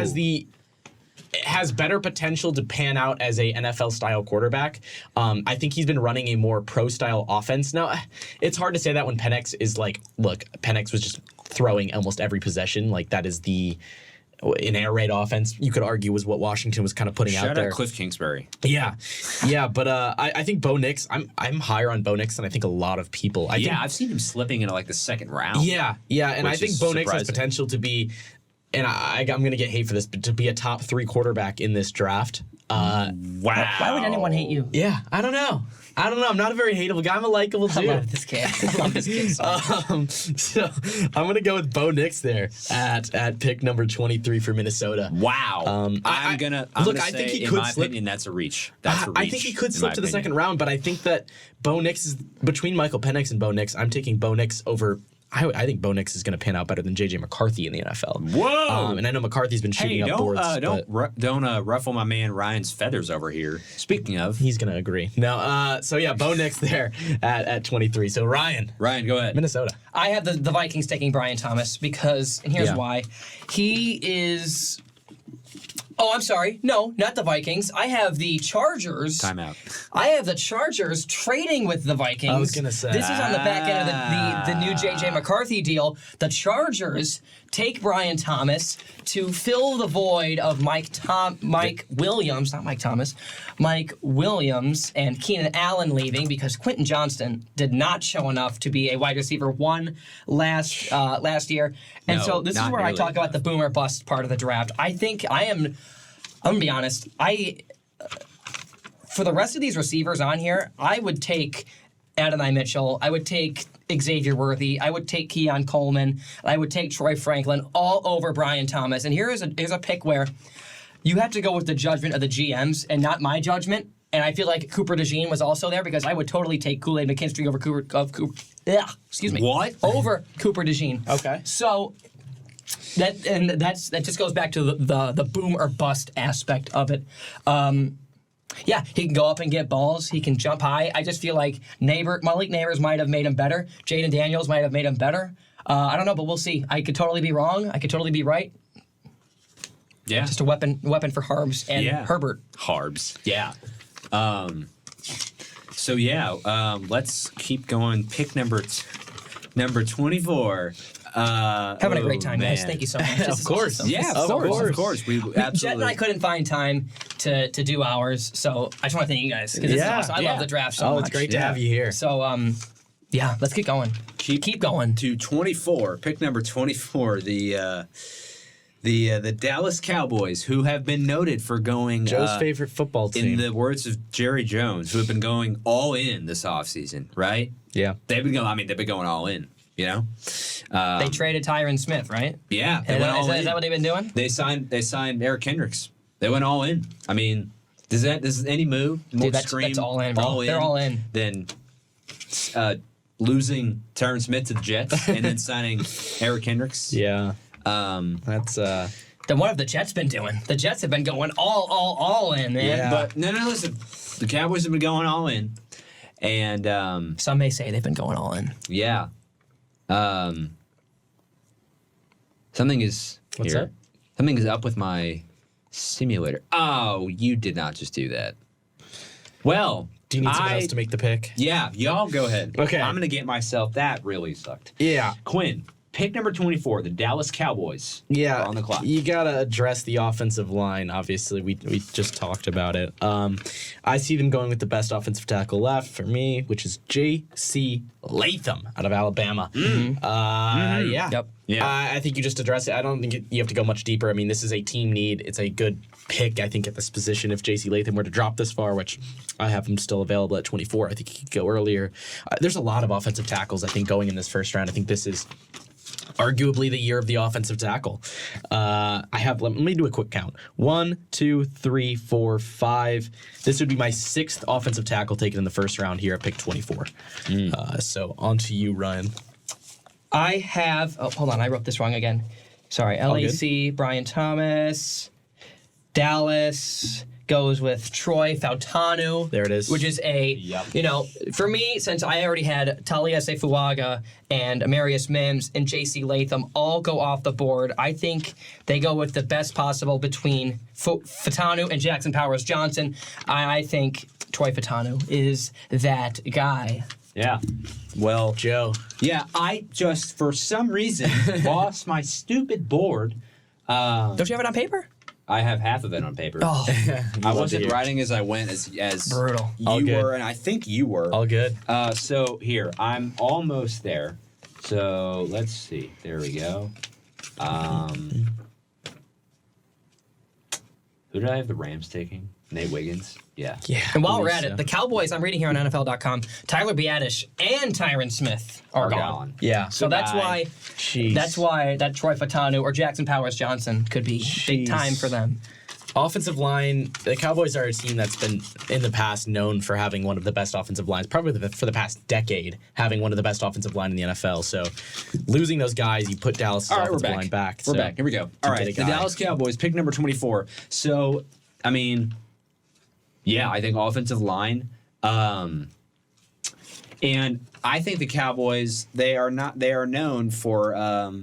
[SPEAKER 1] has better potential to pan out as a NFL style quarterback. I think he's been running a more pro style offense. Now, it's hard to say that when Penix is like, look, Penix was just throwing almost every possession. Like that is an air raid offense, you could argue, was what Washington was kind of putting out there.
[SPEAKER 2] Shout out Cliff Kingsbury.
[SPEAKER 1] Yeah, but I think Bo Nix, I'm higher on Bo Nix than I think a lot of people.
[SPEAKER 2] I've seen him slipping into like the second round.
[SPEAKER 1] Yeah, and I think Bo Nix has potential to be, and I'm going to get hate for this, but to be a top 3 quarterback in this draft.
[SPEAKER 2] Wow.
[SPEAKER 3] Why would anyone hate you?
[SPEAKER 1] Yeah, I don't know. I'm not a very hateable guy. I'm a likable dude.
[SPEAKER 3] I love this kid.
[SPEAKER 1] So I'm going to go with Bo Nix there at pick number 23 for Minnesota.
[SPEAKER 2] Wow. I think he could slip. Opinion, that's a reach.
[SPEAKER 1] I think he could slip to the second round, but I think that Bo Nix is between Michael Penix and Bo Nix. I'm taking Bo Nix over. I think Bo Nix is going to pan out better than J.J. McCarthy in the NFL.
[SPEAKER 2] Whoa!
[SPEAKER 1] And I know McCarthy's been shooting up boards.
[SPEAKER 4] Don't ruffle my man Ryan's feathers over here. Speaking of,
[SPEAKER 1] he's going to agree. No, so yeah, Bo Nix there at 23. So Ryan,
[SPEAKER 2] go ahead.
[SPEAKER 1] Minnesota.
[SPEAKER 3] I have the Vikings taking Brian Thomas because, and here's why. He is... Oh, I'm sorry. No, not the Vikings. I have the Chargers.
[SPEAKER 2] Timeout.
[SPEAKER 3] I have the Chargers trading with the Vikings.
[SPEAKER 1] I was going to say.
[SPEAKER 3] This is on the back end of the new J.J. McCarthy deal. The Chargers take Brian Thomas to fill the void of Mike Williams and Keenan Allen leaving because Quentin Johnston did not show enough to be a wide receiver one last year. And so this is where I talk about the boom or bust part of the draft. I'm going to be honest. For the rest of these receivers on here, I would take Adonai Mitchell. I would take Xavier Worthy. I would take Keon Coleman. I would take Troy Franklin all over Brian Thomas. And here's a pick where you have to go with the judgment of the GMs and not my judgment. And I feel like Cooper DeJean was also there because I would totally take Kool-Aid McKinstry over over Cooper DeJean.
[SPEAKER 1] Okay.
[SPEAKER 3] So that just goes back to the boom or bust aspect of it. Yeah, he can go up and get balls. He can jump high. I just feel like Malik Neighbors might have made him better. Jaden Daniels might have made him better. I don't know, but we'll see. I could totally be wrong. I could totally be right.
[SPEAKER 2] Yeah.
[SPEAKER 3] Just a weapon for Harbs and Herbert.
[SPEAKER 2] Harbs. Yeah. Let's keep going. Pick number 24.
[SPEAKER 3] Having a great time, guys. Thank you so much.
[SPEAKER 1] Of course.
[SPEAKER 3] Awesome.
[SPEAKER 2] Yeah, of course. We absolutely.
[SPEAKER 3] Jet and I couldn't find time to do ours, so I just want to thank you guys because this is awesome. I love the draft so much.
[SPEAKER 1] It's great to have you here.
[SPEAKER 3] So, let's get going. Keep going.
[SPEAKER 2] To 24, pick number 24, the Dallas Cowboys, who have been noted for going
[SPEAKER 1] Joe's favorite football team.
[SPEAKER 2] In the words of Jerry Jones, who have been going all in this offseason, right?
[SPEAKER 1] Yeah.
[SPEAKER 2] They've been going all in. You know,
[SPEAKER 3] they traded Tyron Smith, right?
[SPEAKER 2] Yeah,
[SPEAKER 3] they went all in. Is that what they've been doing?
[SPEAKER 2] They signed Eric Kendricks. They went all in. I mean, does any move more scream
[SPEAKER 3] that's all in, bro. They're all in.
[SPEAKER 2] Than losing Tyron Smith to the Jets and then signing Eric Kendricks?
[SPEAKER 1] Yeah, that's
[SPEAKER 3] Then what have the Jets been doing? The Jets have been going all in, man.
[SPEAKER 1] Yeah.
[SPEAKER 2] But no, listen, the Cowboys have been going all in, and
[SPEAKER 3] some may say they've been going all in.
[SPEAKER 2] Yeah. Something is
[SPEAKER 1] What's
[SPEAKER 2] here.
[SPEAKER 1] up?
[SPEAKER 2] Something is up with my simulator. Oh, you did not just do that. Well,
[SPEAKER 1] do you need someone else to make the pick?
[SPEAKER 2] Yeah, y'all go ahead.
[SPEAKER 1] Okay.
[SPEAKER 2] I'm gonna get myself. That really sucked.
[SPEAKER 1] Yeah.
[SPEAKER 2] Quinn, pick number 24, the Dallas Cowboys.
[SPEAKER 1] Yeah,
[SPEAKER 2] are on the clock.
[SPEAKER 1] You gotta address the offensive line. Obviously, we just talked about it. I see them going with the best offensive tackle left for me, which is J.C. Latham out of Alabama. Yeah.
[SPEAKER 3] Yep.
[SPEAKER 2] Yeah.
[SPEAKER 1] I think you just address it. I don't think you have to go much deeper. I mean, this is a team need. It's a good pick, I think, at this position. If J.C. Latham were to drop this far, which I have him still available at 24, I think he could go earlier. There's a lot of offensive tackles, I think, going in this first round. I think this is arguably the year of the offensive tackle. Let me do a quick count. 1, 2, 3, 4, 5. This would be my 6th offensive tackle taken in the first round here at pick 24. So on to you, Ryan.
[SPEAKER 3] I have. Oh, hold on. I wrote this wrong again. Sorry. LAC, Brian Thomas, Dallas goes with Troy Fautanu.
[SPEAKER 1] There it is.
[SPEAKER 3] Which is for me, since I already had Talia Sefuaga and Amarius Mims and J.C. Latham all go off the board, I think they go with the best possible between Fautanu and Jackson Powers Johnson. I think Troy Fautanu is that guy.
[SPEAKER 2] Yeah. Well,
[SPEAKER 1] Joe.
[SPEAKER 2] Yeah, I just, for some reason, lost my stupid board.
[SPEAKER 3] Don't you have it on paper?
[SPEAKER 2] I have half of it on paper.
[SPEAKER 3] Oh,
[SPEAKER 2] I wasn't writing as I went as
[SPEAKER 3] brutal.
[SPEAKER 2] You were, and I think you were.
[SPEAKER 1] All good.
[SPEAKER 2] So here, I'm almost there. So let's see. There we go. Who did I have the Rams taking? Nate Wiggins? Yeah.
[SPEAKER 3] And while we're at it, the Cowboys, I'm reading here on NFL.com, Tyler Biadasz and Tyron Smith are gone.
[SPEAKER 1] Yeah.
[SPEAKER 3] So that's why that Troy Fautanu or Jackson Powers Johnson could be big time for them.
[SPEAKER 1] Offensive line, the Cowboys are a team that's been, in the past, known for having one of the best offensive lines, probably for the past decade, having one of the best offensive line in the NFL. So losing those guys, you put Dallas' offensive line back.
[SPEAKER 2] We're back. Here we go. All right, the Dallas Cowboys, pick number 24. So, I mean, yeah, I think offensive line. And I think the Cowboys, they are known for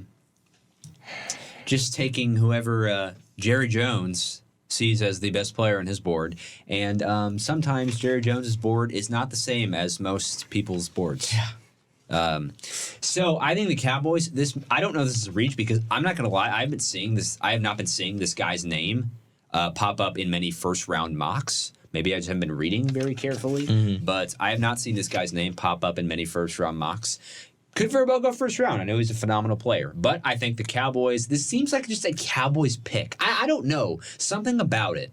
[SPEAKER 2] just taking whoever Jerry Jones sees as the best player on his board. And sometimes Jerry Jones's board is not the same as most people's boards.
[SPEAKER 1] Yeah.
[SPEAKER 2] So I think the Cowboys, I don't know if this is a reach because I'm not going to lie, I have not been seeing this guy's name pop up in many first-round mocks. Maybe I just haven't been reading very carefully, but I have not seen this guy's name pop up in many first-round mocks. Could very well go first round. I know he's a phenomenal player, but I think the Cowboys, this seems like just a Cowboys pick. I don't know. Something about it.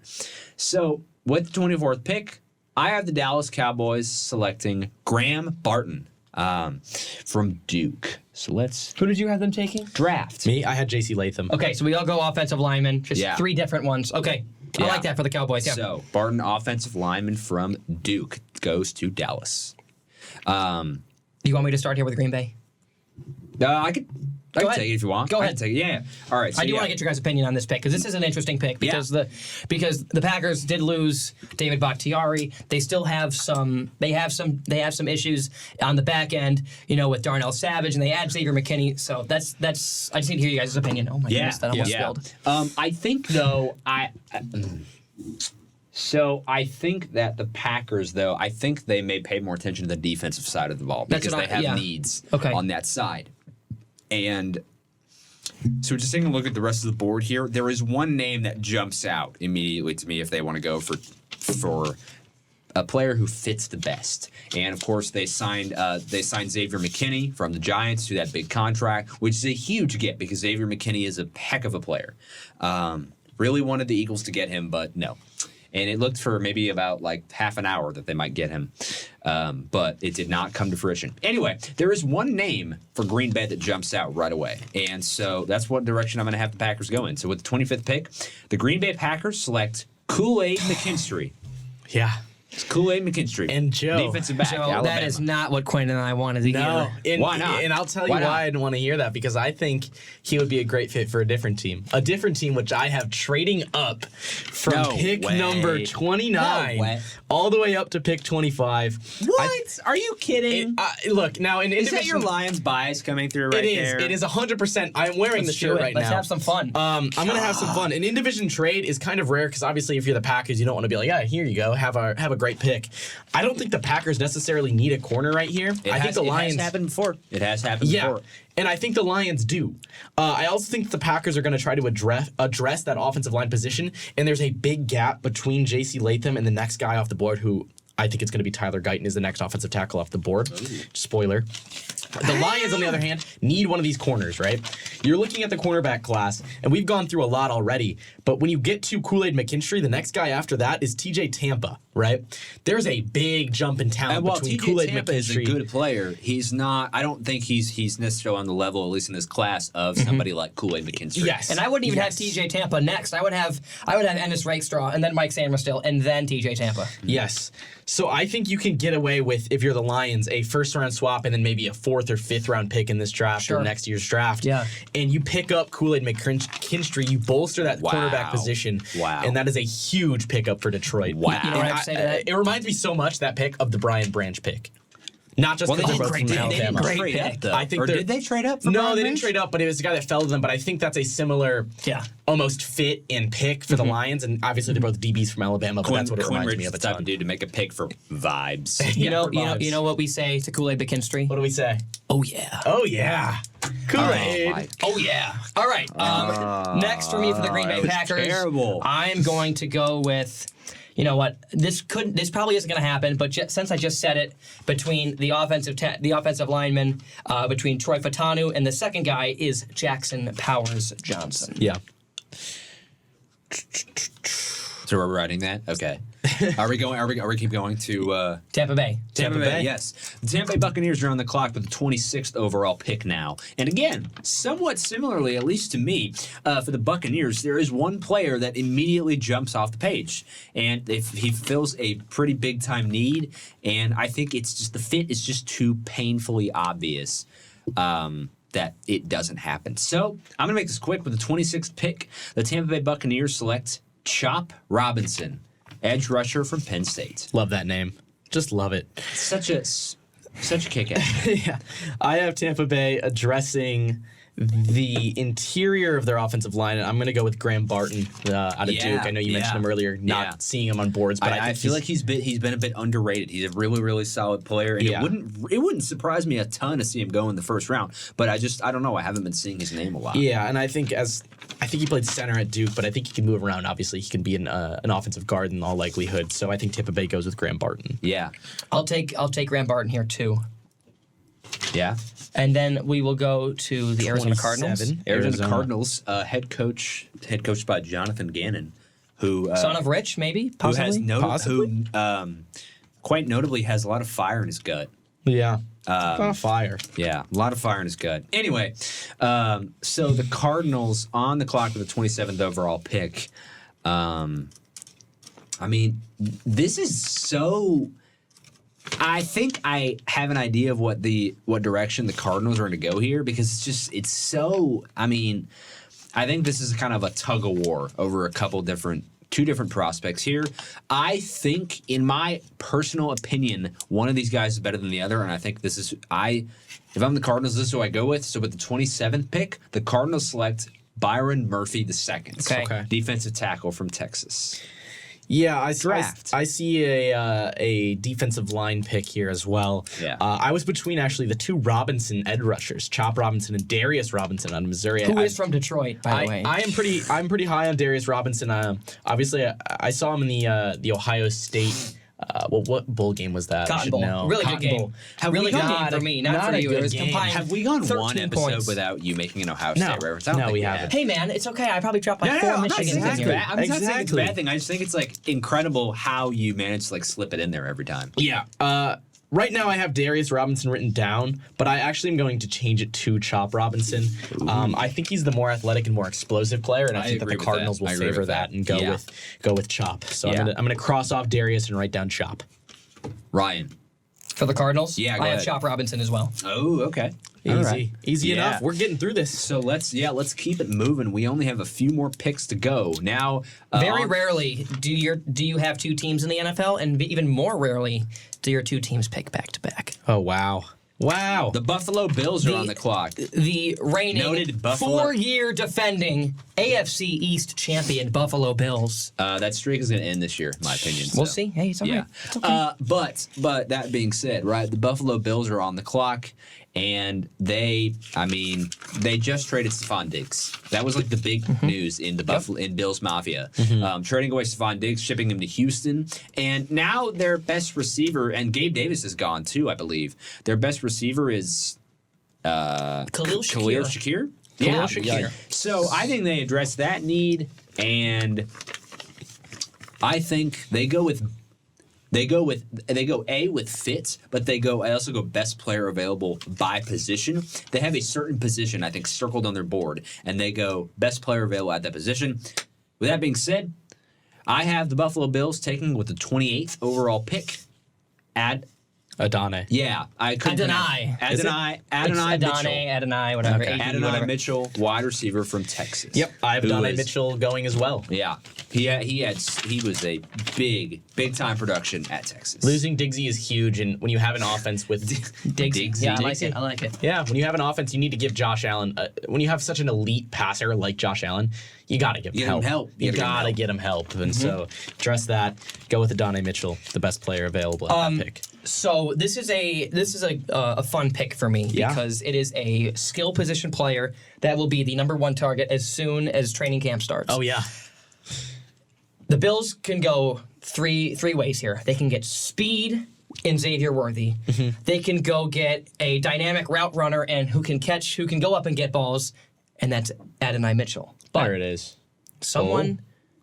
[SPEAKER 2] So with the 24th pick, I have the Dallas Cowboys selecting Graham Barton from Duke. So
[SPEAKER 3] Who did you have them taking?
[SPEAKER 2] Draft.
[SPEAKER 1] Me, I had J.C. Latham.
[SPEAKER 3] Okay, so we all go offensive linemen. Just 3 different ones. Okay. I like that for the Cowboys. Yeah.
[SPEAKER 2] So Barton, offensive lineman from Duke, goes to Dallas.
[SPEAKER 3] You want me to start here with Green Bay?
[SPEAKER 2] I can take it if you want.
[SPEAKER 3] Go ahead.
[SPEAKER 2] I can take it. Yeah. All right. So
[SPEAKER 3] I do want to get your guys' opinion on this pick because this is an interesting pick because the Packers did lose David Bakhtiari. They still have some issues on the back end, with Darnell Savage, and they add Xavier McKinney. So that's I just need to hear you guys' opinion. Oh my goodness, that almost spilled.
[SPEAKER 2] I think though So I think that the Packers, though, I think they may pay more attention to the defensive side of the ball because they have needs on that side. And so just taking a look at the rest of the board here, there is one name that jumps out immediately to me if they want to go for a player who fits the best. And of course, they signed Xavier McKinney from the Giants to that big contract, which is a huge get because Xavier McKinney is a heck of a player. Really wanted the Eagles to get him, but no. And it looked for maybe about like half an hour that they might get him. But it did not come to fruition. Anyway, there is one name for Green Bay that jumps out right away. And so that's what direction I'm going to have the Packers go in. So with the 25th pick, the Green Bay Packers select Kool-Aid McKinstry.
[SPEAKER 1] Yeah.
[SPEAKER 2] It's Kool-Aid McKinstry.
[SPEAKER 1] And Joe.
[SPEAKER 2] Defensive back, Alabama.
[SPEAKER 3] That is not what Quinn and I wanted to hear.
[SPEAKER 2] Why not?
[SPEAKER 1] And I'll tell you why I didn't want to hear that, because I think he would be a great fit for a different team. A different team, which I have trading up from number 29 all the way up to pick 25.
[SPEAKER 4] What? Are you kidding?
[SPEAKER 1] Look, now in
[SPEAKER 4] is that your Lions bias coming through right there?
[SPEAKER 1] It is 100%. I'm wearing the shirt right now.
[SPEAKER 3] Let's have some fun.
[SPEAKER 1] I'm going to have some fun. An in-division trade is kind of rare because obviously if you're the Packers, you don't want to be like, yeah, here you go, have a great pick. I don't think the Packers necessarily need a corner right here. I think the Lions.
[SPEAKER 2] It has happened before. It has happened before.
[SPEAKER 1] And I think the Lions do. I also think the Packers are going to try to address that offensive line position, and there's a big gap between J.C. Latham and the next guy off the board, who I think it's going to be Tyler Guyton is the next offensive tackle off the board. Spoiler. The Lions, on the other hand, need one of these corners, right? You're looking at the cornerback class, and we've gone through a lot already, but when you get to Kool-Aid McKinstry, the next guy after that is T.J. Tampa, right? There's a big jump in talent between Kool-Aid
[SPEAKER 2] Tampa
[SPEAKER 1] McKinstry.
[SPEAKER 2] Is a good player. He's not. I don't think he's necessarily on the level, at least in this class, of somebody like Kool-Aid McKinstry.
[SPEAKER 1] Yes,
[SPEAKER 3] and I wouldn't even have T.J. Tampa next. I would have Ennis Rakestraw, and then Mike Sainristil, and then T.J. Tampa.
[SPEAKER 1] Yes. So I think you can get away with, if you're the Lions, a first-round swap and then maybe a 4th or 5th-round pick in this draft or next year's draft.
[SPEAKER 3] Yeah.
[SPEAKER 1] And you pick up Kool-Aid McKinstry, you bolster that cornerback position.
[SPEAKER 2] Wow.
[SPEAKER 1] And that is a huge pickup for Detroit.
[SPEAKER 2] Wow.
[SPEAKER 3] You know what I have to say to that?
[SPEAKER 1] It reminds me so much, that pick, of the Brian Branch pick. Not just because they're both from Alabama.
[SPEAKER 2] They didn't trade up, though.
[SPEAKER 1] I think
[SPEAKER 2] did they trade up? For
[SPEAKER 1] no,
[SPEAKER 2] Brian
[SPEAKER 1] they
[SPEAKER 2] Branch?
[SPEAKER 1] didn't trade up, but it was a guy that fell to them. But I think that's a similar, almost fit and pick for the Lions. And obviously they're both DBs from Alabama, but that's what it reminds me of.
[SPEAKER 2] The type of dude to make a pick for vibes.
[SPEAKER 3] You know what we say to Kool-Aid McKinstry?
[SPEAKER 1] What do we say?
[SPEAKER 3] Oh yeah.
[SPEAKER 1] Oh yeah. Kool-Aid.
[SPEAKER 3] Oh yeah. All right. Next for me for the Green Bay Packers,
[SPEAKER 2] terrible.
[SPEAKER 3] I'm going to go with. You know what? This probably isn't going to happen, but since I just said it, between the offensive lineman, between Troy Fautanu and the second guy is Jackson Powers Johnson.
[SPEAKER 1] Yeah.
[SPEAKER 2] So we're writing that? Okay. Are we keep going to
[SPEAKER 3] Tampa Bay?
[SPEAKER 2] Tampa Bay, yes. The Tampa Bay Buccaneers are on the clock with the 26th overall pick now. And again, somewhat similarly, at least to me, for the Buccaneers, there is one player that immediately jumps off the page. And if he fills a pretty big-time need, and I think it's just the fit is just too painfully obvious that it doesn't happen. So I'm going to make this quick. With the 26th pick, the Tampa Bay Buccaneers select Chop Robinson, edge rusher from Penn State.
[SPEAKER 1] Love that name. Just love it.
[SPEAKER 2] Such a kick-ass.
[SPEAKER 1] Yeah. I have Tampa Bay addressing the interior of their offensive line, and I'm going to go with Graham Barton out of Duke. I know you mentioned him earlier, not seeing him on boards, but
[SPEAKER 2] I feel like he's been a bit underrated. He's a really, really solid player, and it wouldn't surprise me a ton to see him go in the first round. But I don't know. I haven't been seeing his name a lot.
[SPEAKER 1] Yeah, and I think he played center at Duke, but I think he can move around. Obviously, he can be an offensive guard in all likelihood. So I think Tampa Bay goes with Graham Barton.
[SPEAKER 2] Yeah,
[SPEAKER 3] I'll take Graham Barton here too.
[SPEAKER 2] Yeah.
[SPEAKER 3] And then we will go to the Arizona Cardinals.
[SPEAKER 2] Arizona Cardinals, head coached by Jonathan Gannon, who
[SPEAKER 3] son of Rich, maybe, possibly.
[SPEAKER 2] Who quite notably has a lot of fire in his gut.
[SPEAKER 1] Yeah, a lot of fire.
[SPEAKER 2] Yeah, a lot of fire in his gut. Anyway, so the Cardinals on the clock with the 27th overall pick. I mean, this is so. I think I have an idea of what direction the Cardinals are going to go here, because it's so. I mean, I think this is kind of a tug of war over two different prospects here. I think, in my personal opinion, one of these guys is better than the other, and I think if I'm the Cardinals, this is who I go with. So with the 27th pick, the Cardinals select Byron Murphy II,
[SPEAKER 3] okay.
[SPEAKER 2] Defensive tackle from Texas.
[SPEAKER 1] Yeah, I see a defensive line pick here as well.
[SPEAKER 2] Yeah.
[SPEAKER 1] I was between actually the two Robinson edge rushers, Chop Robinson and Darius Robinson out of Missouri.
[SPEAKER 3] Who is from Detroit, by the way.
[SPEAKER 1] I'm pretty high on Darius Robinson. Obviously, I saw him in the Ohio State. What bowl game was that?
[SPEAKER 3] Cotton Bowl.
[SPEAKER 1] Know.
[SPEAKER 3] Really
[SPEAKER 1] Cotton
[SPEAKER 3] good game.
[SPEAKER 1] Bowl.
[SPEAKER 3] Really good game for me, not for you. It was combined.
[SPEAKER 2] Have we gone one episode
[SPEAKER 3] points
[SPEAKER 2] without you making an Ohio State reference?
[SPEAKER 1] No, we haven't.
[SPEAKER 3] Hey, man, it's okay. I probably dropped like 4 Michigans in here.
[SPEAKER 2] I'm not saying it's a bad thing. I just think it's like incredible how you manage to like slip it in there every time.
[SPEAKER 1] Yeah. Right now I have Darius Robinson written down, but I actually am going to change it to Chop Robinson. I think he's the more athletic and more explosive player, and I think that the Cardinals will favor that and go with Chop. So I'm gonna cross off Darius and write down Chop.
[SPEAKER 2] Ryan.
[SPEAKER 3] For the Cardinals?
[SPEAKER 2] Yeah,
[SPEAKER 3] I have Chop Robinson as well.
[SPEAKER 2] Oh, okay.
[SPEAKER 1] Easy enough. We're getting through this.
[SPEAKER 2] So let's keep it moving. We only have a few more picks to go. Now,
[SPEAKER 3] very rarely do you have two teams in the NFL, and even more rarely do your two teams pick back to back.
[SPEAKER 1] Oh wow.
[SPEAKER 2] The Buffalo Bills are on the clock.
[SPEAKER 3] The reigning 4-year defending AFC East champion Buffalo Bills.
[SPEAKER 2] That streak is going to end this year, in my opinion.
[SPEAKER 3] We'll see. Hey, it's all right. It's
[SPEAKER 2] okay. But that being said, right, the Buffalo Bills are on the clock, and they just traded Stephon Diggs. That was like the big news in the in Bills Mafia. Trading away Stephon Diggs, shipping him to Houston, and now their best receiver, and Gabe Davis is gone too, I believe. Their best receiver is
[SPEAKER 3] Khalil
[SPEAKER 2] Shakir.
[SPEAKER 3] Khalil Shakir.
[SPEAKER 2] So I think they address that need, and I think they go A with fit, but I also go best player available by position. They have a certain position, I think, circled on their board, and they go best player available at that position. With that being said, I have the Buffalo Bills taking with the 28th overall pick.
[SPEAKER 1] Adonai.
[SPEAKER 2] Yeah, I couldn't.
[SPEAKER 3] Adonai, whatever.
[SPEAKER 2] Okay. Adonai Mitchell, wide receiver from Texas.
[SPEAKER 1] Yep, I have Adonai Mitchell going as well.
[SPEAKER 2] Yeah, he was a big time production at Texas.
[SPEAKER 1] Losing Diggsy is huge, and when you have an offense with
[SPEAKER 3] Diggsy, yeah, I like it.
[SPEAKER 1] Yeah, when you have an offense, you need to give Josh Allen. When you have such an elite passer like Josh Allen, you got to give him help. You got to get him help, and so address that. Go with Adonai Mitchell, the best player available at that pick.
[SPEAKER 3] So this is a fun pick for me because it is a skill position player that will be the #1 target as soon as training camp starts.
[SPEAKER 1] Oh yeah.
[SPEAKER 3] The Bills can go three ways here. They can get speed in Xavier Worthy. They can go get a dynamic route runner and who can go up and get balls, and that's Adonai Mitchell. But
[SPEAKER 1] there it is.
[SPEAKER 3] Someone.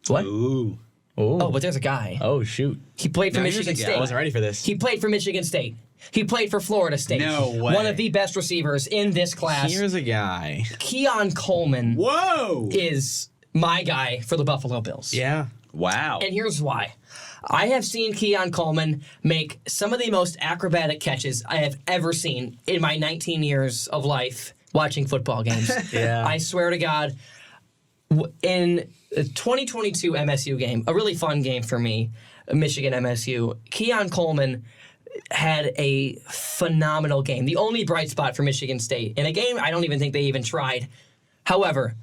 [SPEAKER 3] What?
[SPEAKER 2] Ooh.
[SPEAKER 3] Oh, but there's a guy.
[SPEAKER 1] Oh, shoot.
[SPEAKER 3] He played for
[SPEAKER 2] Now, here's
[SPEAKER 3] Michigan
[SPEAKER 2] a guy.
[SPEAKER 3] State.
[SPEAKER 1] I wasn't ready for this.
[SPEAKER 3] He played for Michigan State. He played for Florida State.
[SPEAKER 2] No way.
[SPEAKER 3] One of the best receivers in this class.
[SPEAKER 1] Here's a guy.
[SPEAKER 3] Keon Coleman
[SPEAKER 2] Whoa!
[SPEAKER 3] is my guy for the Buffalo Bills.
[SPEAKER 1] Yeah.
[SPEAKER 2] Wow.
[SPEAKER 3] And here's why. I have seen Keon Coleman make some of the most acrobatic catches I have ever seen in my 19 years of life watching football games.
[SPEAKER 1] Yeah.
[SPEAKER 3] I swear to God, in the 2022 MSU game, a really fun game for me, Michigan MSU, Keon Coleman had a phenomenal game. The only bright spot for Michigan State in a game I don't even think they even tried. However,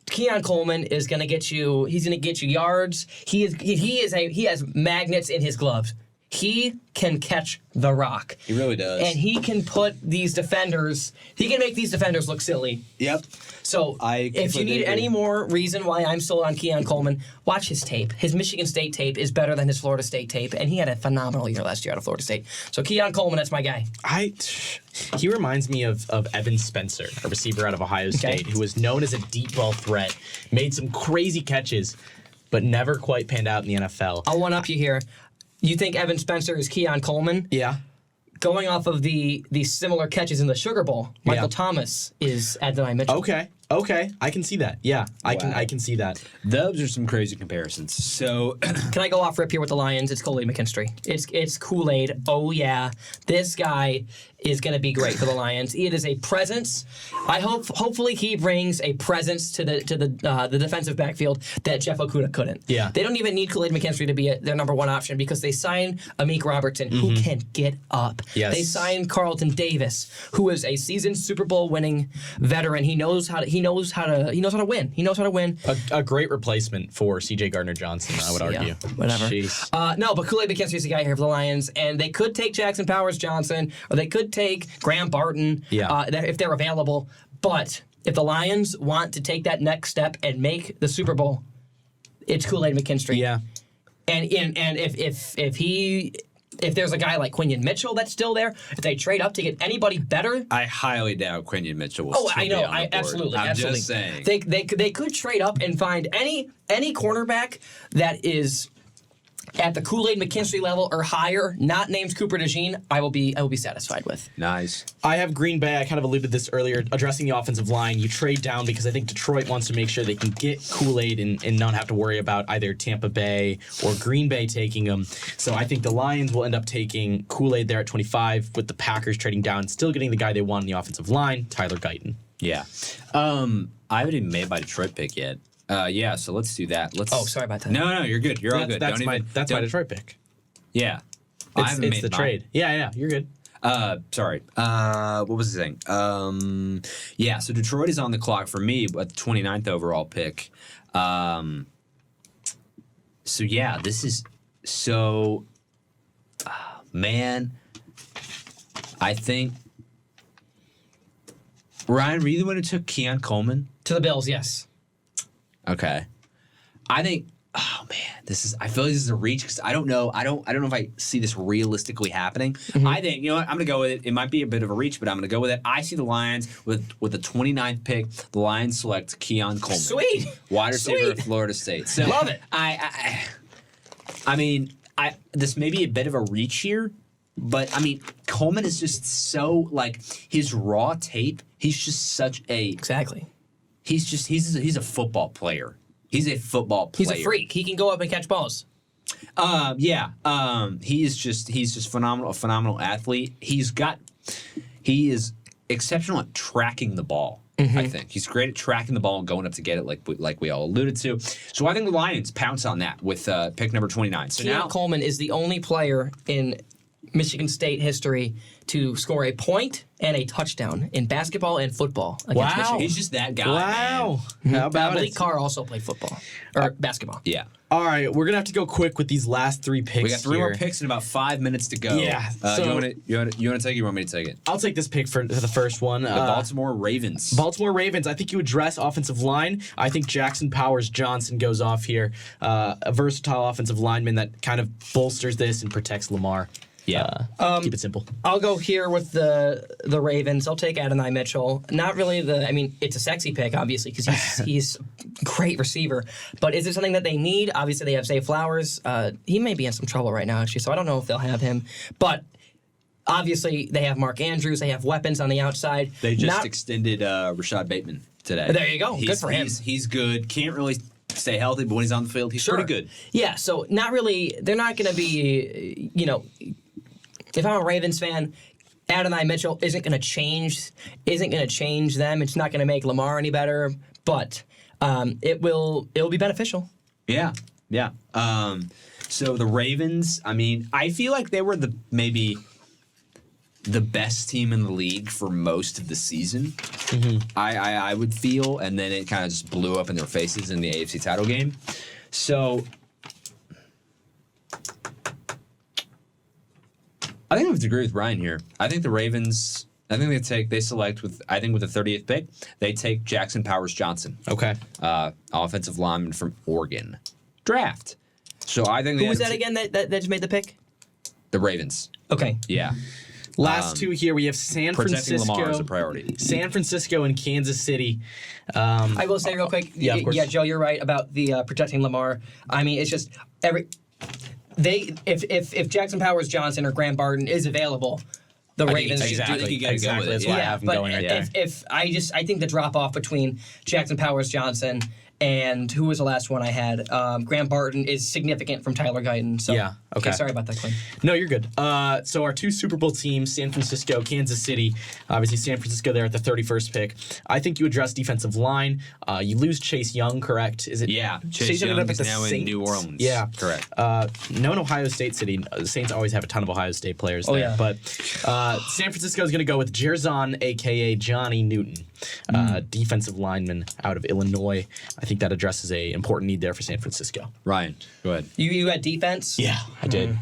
[SPEAKER 3] Keon Coleman is going to get you. He's going to get you yards. He has magnets in his gloves. He can catch the rock.
[SPEAKER 2] He really does.
[SPEAKER 3] And he can put these defenders. He can make these defenders look silly.
[SPEAKER 2] Yep.
[SPEAKER 3] So if you need any more reason why I'm sold on Keon Coleman, watch his tape. His Michigan State tape is better than his Florida State tape, and he had a phenomenal year last year out of Florida State. So Keon Coleman, that's my guy.
[SPEAKER 1] He reminds me of Evan Spencer, a receiver out of Ohio State, who was known as a deep ball threat, made some crazy catches, but never quite panned out in the NFL.
[SPEAKER 3] I'll one up you here. You think Evan Spencer is Keon Coleman?
[SPEAKER 1] Yeah.
[SPEAKER 3] Going off of the similar catches in the Sugar Bowl, Michael Thomas is Adonai Mitchell.
[SPEAKER 1] Okay, I can see that. Yeah, I can see that.
[SPEAKER 2] Those are some crazy comparisons. So,
[SPEAKER 3] Can I go off rip here with the Lions? It's Kool-Aid McKinstry. It's Kool-Aid. Oh yeah, this guy is going to be great for the Lions. It is a presence. Hopefully he brings a presence to the defensive backfield that Jeff Okudah couldn't.
[SPEAKER 1] Yeah.
[SPEAKER 3] They don't even need Kool-Aid McKinstry to be their number one option because they signed Amik Robertson, who can get up.
[SPEAKER 1] Yes.
[SPEAKER 3] They signed Carlton Davis, who is a seasoned Super Bowl winning veteran. He knows how to win. He knows how to win.
[SPEAKER 1] A great replacement for C.J. Gardner-Johnson, I would argue.
[SPEAKER 3] Whatever.
[SPEAKER 1] Jeez.
[SPEAKER 3] No, but Kool-Aid McKinstry is the guy here for the Lions, and they could take Jackson Powers-Johnson, or they could take Graham Barton if they're available. But if the Lions want to take that next step and make the Super Bowl, it's Kool-Aid McKinstry.
[SPEAKER 1] Yeah.
[SPEAKER 3] And if there's a guy like Quinn Mitchell that's still there, if they trade up to get anybody better,
[SPEAKER 2] I highly doubt Quinn Mitchell will still
[SPEAKER 3] I know,
[SPEAKER 2] be on the board.
[SPEAKER 3] absolutely.
[SPEAKER 2] I'm just saying.
[SPEAKER 3] They could trade up and find any cornerback that is at the Kool-Aid McKinstry level or higher, not named Cooper DeJean, I will be satisfied with.
[SPEAKER 2] Nice.
[SPEAKER 1] I have Green Bay. I kind of alluded to this earlier. Addressing the offensive line, you trade down because I think Detroit wants to make sure they can get Kool-Aid and not have to worry about either Tampa Bay or Green Bay taking them. So I think the Lions will end up taking Kool-Aid there at 25 with the Packers trading down, still getting the guy they want in the offensive line, Tyler Guyton.
[SPEAKER 2] Yeah. I haven't even made my Detroit pick yet. So let's do that.
[SPEAKER 3] Sorry about that.
[SPEAKER 2] No, you're good. You're all good.
[SPEAKER 1] That's my Detroit pick.
[SPEAKER 2] Yeah. I haven't
[SPEAKER 1] It's
[SPEAKER 2] made
[SPEAKER 1] the
[SPEAKER 2] mine.
[SPEAKER 1] trade. Yeah, you're good.
[SPEAKER 2] Sorry. What was the thing? So Detroit is on the clock for me at the 29th overall pick. This is so... man. I think... Ryan, were you the one who took Keon Coleman?
[SPEAKER 3] To the Bills, yes.
[SPEAKER 2] Okay. I think... Oh man, I feel like this is a reach because I don't know. I don't know if I see this realistically happening. I think, you know what, I'm gonna go with it. It might be a bit of a reach, but I'm gonna go with it. I see the Lions with the 29th pick. The Lions select Keon Coleman.
[SPEAKER 3] Sweet.
[SPEAKER 2] Wide receiver of Florida State. So
[SPEAKER 3] Love it.
[SPEAKER 2] I mean, this may be a bit of a reach here, but I mean, Coleman is just so like his raw tape. He's just such a
[SPEAKER 3] Exactly.
[SPEAKER 2] He's a football player. He's a football player.
[SPEAKER 3] He's a freak. He can go up and catch balls.
[SPEAKER 2] He's just phenomenal. A phenomenal athlete. He is exceptional at tracking the ball. I think he's great at tracking the ball and going up to get it, like we all alluded to. So I think the Lions pounce on that with pick number 29. So
[SPEAKER 3] Keon
[SPEAKER 2] now
[SPEAKER 3] Coleman is the only player in Michigan State history to score a point and a touchdown in basketball and football against Michigan.
[SPEAKER 2] he's just that guy.
[SPEAKER 1] Wow.
[SPEAKER 2] Man.
[SPEAKER 1] How about
[SPEAKER 3] Malik
[SPEAKER 1] it?
[SPEAKER 3] Carr also played football or basketball.
[SPEAKER 2] Yeah.
[SPEAKER 1] All right, we're going to have to go quick with these last three picks.
[SPEAKER 2] We got three
[SPEAKER 1] here.
[SPEAKER 2] more picks in about 5 minutes to go.
[SPEAKER 1] Yeah,
[SPEAKER 2] Do you want to take it? Or you want me to take it?
[SPEAKER 1] I'll take this pick for the first one.
[SPEAKER 2] The Baltimore Ravens.
[SPEAKER 1] Baltimore Ravens. I think you address offensive line. I think Jackson Powers-Johnson goes off here. A versatile offensive lineman that kind of bolsters this and protects Lamar.
[SPEAKER 2] Yeah.
[SPEAKER 1] Keep it simple.
[SPEAKER 3] I'll go here with the Ravens. I'll take Adonai Mitchell. Not really it's a sexy pick, obviously, because he's a great receiver. But is it something that they need? Obviously, they have Zay Flowers. He may be in some trouble right now, actually, so I don't know if they'll have him. But obviously, they have Mark Andrews. They have weapons on the outside.
[SPEAKER 2] They just extended Rashad Bateman today.
[SPEAKER 3] There you go. Good for him.
[SPEAKER 2] He's good. Can't really stay healthy, but when he's on the field, he's pretty good.
[SPEAKER 3] Yeah, so not really. They're not going to be, if I'm a Ravens fan, Adonai Mitchell isn't going to change them. It's not going to make Lamar any better, but it will be beneficial.
[SPEAKER 2] Yeah. So the Ravens, I feel like they were maybe the best team in the league for most of the season. Mm-hmm. I would feel, and then it kind of just blew up in their faces in the AFC title game. So I think I have to agree with Ryan here. I think the Ravens, they select with the 30th pick, they take Jackson Powers Johnson.
[SPEAKER 1] Okay.
[SPEAKER 2] Offensive lineman from Oregon. Draft. So I think
[SPEAKER 3] who was that again that just made the pick?
[SPEAKER 2] The Ravens.
[SPEAKER 3] Okay.
[SPEAKER 2] Yeah.
[SPEAKER 1] Last two here, we have San Francisco.
[SPEAKER 2] Protecting Lamar is a priority.
[SPEAKER 1] San Francisco and Kansas City.
[SPEAKER 3] I will say real quick,
[SPEAKER 1] of course.
[SPEAKER 3] Yeah, Joe, you're right about the protecting Lamar. It's just if Jackson Powers Johnson or Grant Barton is available, the Ravens
[SPEAKER 1] exactly.
[SPEAKER 2] You gotta go with it.
[SPEAKER 1] That's why I have him going right there.
[SPEAKER 3] I think the drop off between Jackson Powers Johnson and who was the last one I had? Grant Barton is significant from Tyler Guyton. So,
[SPEAKER 1] yeah. Okay.
[SPEAKER 3] Sorry about that, Quinn.
[SPEAKER 1] No, you're good. So our two Super Bowl teams, San Francisco, Kansas City. Obviously, San Francisco there at the 31st pick. I think you address defensive line. You lose Chase Young, correct? Is it?
[SPEAKER 2] Yeah. Chase Young is now in New Orleans.
[SPEAKER 1] Yeah.
[SPEAKER 2] Correct.
[SPEAKER 1] No in Ohio State City. The Saints always have a ton of Ohio State players there.
[SPEAKER 3] Yeah.
[SPEAKER 1] But San Francisco is going to go with Jerzon, a.k.a. Johnny Newton, defensive lineman out of Illinois. I think that addresses a important need there for San Francisco.
[SPEAKER 2] Ryan, go ahead.
[SPEAKER 3] You had defense?
[SPEAKER 1] Yeah, I did.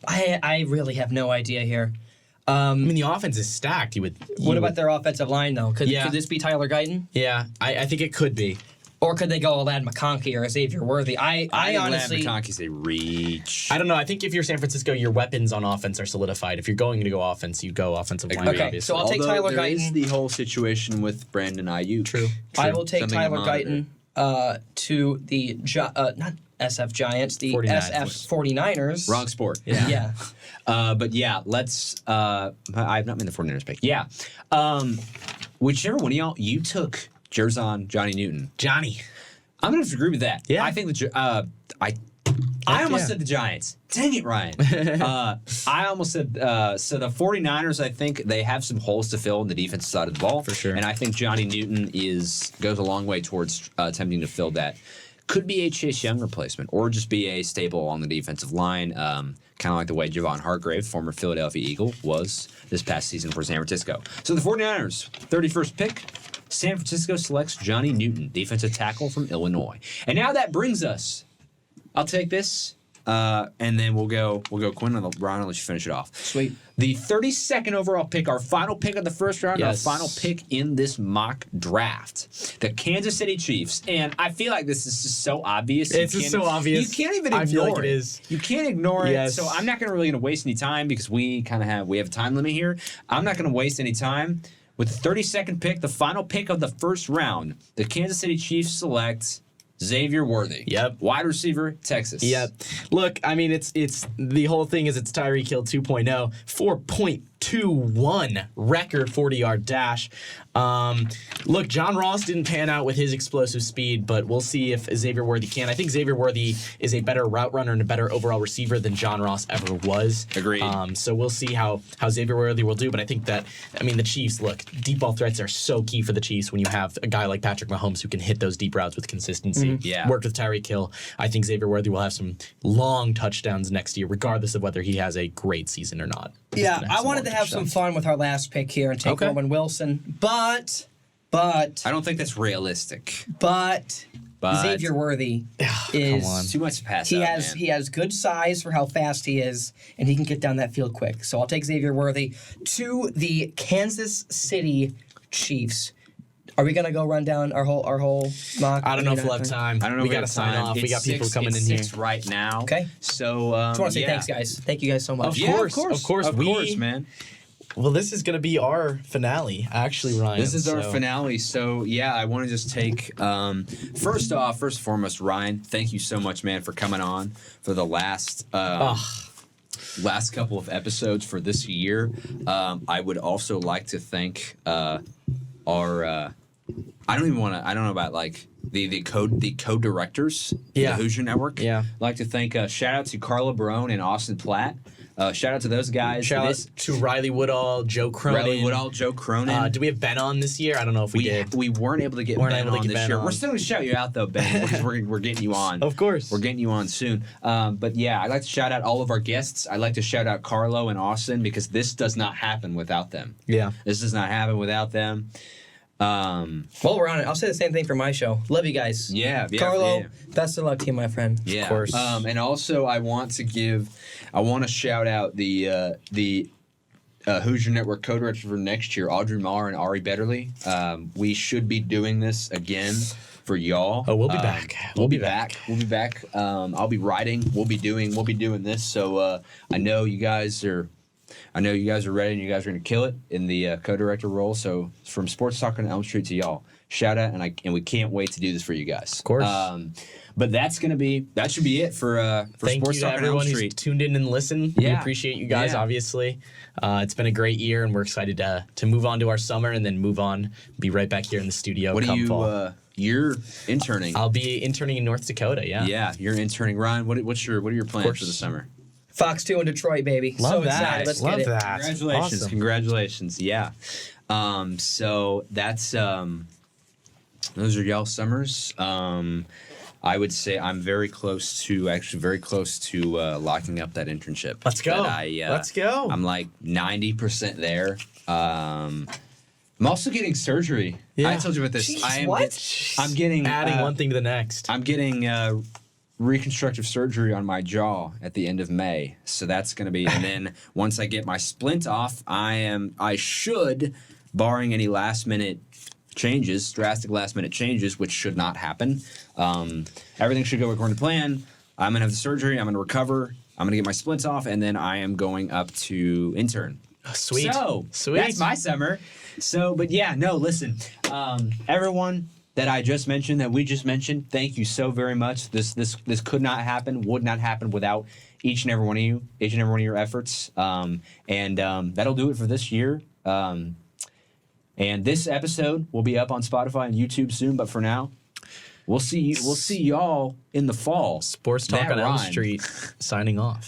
[SPEAKER 3] I really have no idea here.
[SPEAKER 1] The offense is stacked.
[SPEAKER 3] What about their offensive line, though? Could this be Tyler Guyton?
[SPEAKER 1] Yeah, I think it could be.
[SPEAKER 3] Or could they go Alad McConkey or Xavier Worthy? I honestly...
[SPEAKER 2] Alad McConkey's a reach.
[SPEAKER 1] I don't know. I think if you're San Francisco, your weapons on offense are solidified. If you're going to go offense, you go offensive line, obviously.
[SPEAKER 3] So I'll take Tyler Guyton.
[SPEAKER 2] There is the whole situation with Brandon Ayuk.
[SPEAKER 1] True.
[SPEAKER 3] I will take Tyler Guyton to the... not SF Giants, the
[SPEAKER 1] 49ers.
[SPEAKER 3] SF 49ers.
[SPEAKER 2] Wrong sport.
[SPEAKER 3] Yeah.
[SPEAKER 2] But yeah, let's... I've not made the 49ers pick. Yeah. Whichever one of y'all, you took Jerzon, Johnny Newton.
[SPEAKER 1] Johnny.
[SPEAKER 2] I'm going to agree with that.
[SPEAKER 1] Yeah.
[SPEAKER 2] I think I almost said the Giants. Dang it, Ryan. I almost said, so the 49ers, I think they have some holes to fill on the defensive side of the ball.
[SPEAKER 1] For sure.
[SPEAKER 2] And I think Johnny Newton goes a long way towards attempting to fill that. Could be a Chase Young replacement or just be a staple on the defensive line, kind of like the way Javon Hargrave, former Philadelphia Eagle, was this past season for San Francisco. So the 49ers, 31st pick, San Francisco selects Johnny Newton, defensive tackle from Illinois. And now that brings us, I'll take this, and then we'll go Quinn and Ryan, I'll let you finish it off.
[SPEAKER 3] Sweet.
[SPEAKER 2] The 32nd overall pick, our final pick of the first round, our final pick in this mock draft. The Kansas City Chiefs. And I feel like this is just so obvious.
[SPEAKER 1] It's just so obvious.
[SPEAKER 2] You can't even ignore
[SPEAKER 1] I feel like it is.
[SPEAKER 2] You can't ignore
[SPEAKER 1] Yes.
[SPEAKER 2] it. So I'm not going to really waste any time because we have a time limit here. I'm not going to waste any time. With the 32nd pick, the final pick of the first round, the Kansas City Chiefs select Xavier Worthy.
[SPEAKER 1] Yep.
[SPEAKER 2] Wide receiver, Texas.
[SPEAKER 1] Yep. Look, it's the whole thing is it's Tyreek Hill 2.0, 4.21 record 40-yard dash. Look, John Ross didn't pan out with his explosive speed, but we'll see if Xavier Worthy can. I think Xavier Worthy is a better route runner and a better overall receiver than John Ross ever was.
[SPEAKER 2] Agreed.
[SPEAKER 1] So we'll see how Xavier Worthy will do, but I think that, the Chiefs, look, deep ball threats are so key for the Chiefs when you have a guy like Patrick Mahomes who can hit those deep routes with consistency.
[SPEAKER 2] Mm-hmm. Yeah.
[SPEAKER 1] Worked with Tyreek Hill. I think Xavier Worthy will have some long touchdowns next year, regardless of whether he has a great season or not.
[SPEAKER 3] Yeah, I wanted to have some fun with our last pick here and take Roman Wilson, but
[SPEAKER 2] I don't think that's realistic.
[SPEAKER 3] But Xavier Worthy is
[SPEAKER 2] too much to pass.
[SPEAKER 3] He has good size for how fast he is, and he can get down that field quick. So I'll take Xavier Worthy to the Kansas City Chiefs. Are we gonna go run down our whole mock?
[SPEAKER 1] I don't know if we'll have time.
[SPEAKER 2] I don't know.
[SPEAKER 1] We gotta sign off. We got people coming in here
[SPEAKER 2] right now.
[SPEAKER 3] Okay.
[SPEAKER 2] So
[SPEAKER 3] just want to say thanks, guys. Thank you guys so much.
[SPEAKER 1] Of course,
[SPEAKER 2] man.
[SPEAKER 1] Well, this is gonna be our finale, actually, Ryan.
[SPEAKER 2] This is our finale. So yeah, I want to just take first and foremost, Ryan. Thank you so much, man, for coming on for the last couple of episodes for this year. I would also like to thank our. I don't know about like the co-directors of the Hoosier Network.
[SPEAKER 1] Yeah.
[SPEAKER 2] I'd like to thank shout out to Carla Barone and Austin Platt. Shout out to those guys.
[SPEAKER 1] Shout out to Riley Woodall, Joe Cronin. Do we have Ben on this year? I don't know if we did.
[SPEAKER 2] We weren't able to get Ben on this year. We're still going to shout you out, though, Ben, because we're getting you on.
[SPEAKER 1] Of course.
[SPEAKER 2] We're getting you on soon. But yeah, I'd like to shout out all of our guests. I'd like to shout out Carlo and Austin because this does not happen without them.
[SPEAKER 1] Yeah.
[SPEAKER 2] This does not happen without them.
[SPEAKER 3] While we're on it, I'll say the same thing for my show. Love you guys.
[SPEAKER 2] Yeah.
[SPEAKER 3] Carlo, best of luck to you, my friend.
[SPEAKER 2] Yeah.
[SPEAKER 1] Of course.
[SPEAKER 2] And also, I want to shout out the Hoosier Network co-director for next year, Audrey Marr and Ari Betterly. We should be doing this again for y'all.
[SPEAKER 1] Oh, we'll be back.
[SPEAKER 2] We'll be back. I'll be writing. We'll be doing this. So I know you guys are ready and you guys are going to kill it in the co-director role. So from Sports Talk on Elm Street to y'all, shout out, and we can't wait to do this for you guys.
[SPEAKER 1] Of course.
[SPEAKER 2] But that should be it for Sports Talk on Elm Street.
[SPEAKER 1] Who's tuned in and listened. We appreciate you guys, obviously. It's been a great year, and we're excited to move on to our summer and then move on, be right back here in the studio. Fall.
[SPEAKER 2] You're interning.
[SPEAKER 1] I'll be interning in North Dakota,
[SPEAKER 2] Yeah, you're interning. Ryan, what are your plans for the summer?
[SPEAKER 3] Fox 2 in Detroit, baby.
[SPEAKER 1] Love
[SPEAKER 3] so
[SPEAKER 1] that.
[SPEAKER 3] excited. Let's
[SPEAKER 1] Love
[SPEAKER 3] get it.
[SPEAKER 1] that.
[SPEAKER 2] Congratulations.
[SPEAKER 1] Awesome.
[SPEAKER 2] Congratulations. Yeah. So that's those are y'all summers. I would say I'm very close to locking up that internship.
[SPEAKER 1] Let's go.
[SPEAKER 2] Let's go. I'm like 90% there. I'm also getting surgery.
[SPEAKER 1] Yeah.
[SPEAKER 2] I told you about this.
[SPEAKER 3] Jeez,
[SPEAKER 2] I'm getting
[SPEAKER 1] adding one thing to the next.
[SPEAKER 2] I'm getting reconstructive surgery on my jaw at the end of May. So that's going to be, and then once I get my splint off, I should, barring any drastic last minute changes, which should not happen. Everything should go according to plan. I'm going to have the surgery. I'm going to recover. I'm going to get my splints off, and then I am going up to intern.
[SPEAKER 1] Sweet.
[SPEAKER 2] So,
[SPEAKER 1] Sweet.
[SPEAKER 2] That's my summer. So, but yeah, no, listen. Everyone that we just mentioned, thank you so very much. This could not happen, would not happen without each and every one of your efforts. And that'll do it for this year. And this episode will be up on Spotify and YouTube soon. But for now, we'll see y'all in the fall.
[SPEAKER 1] Sports Talk on Elm Street signing off.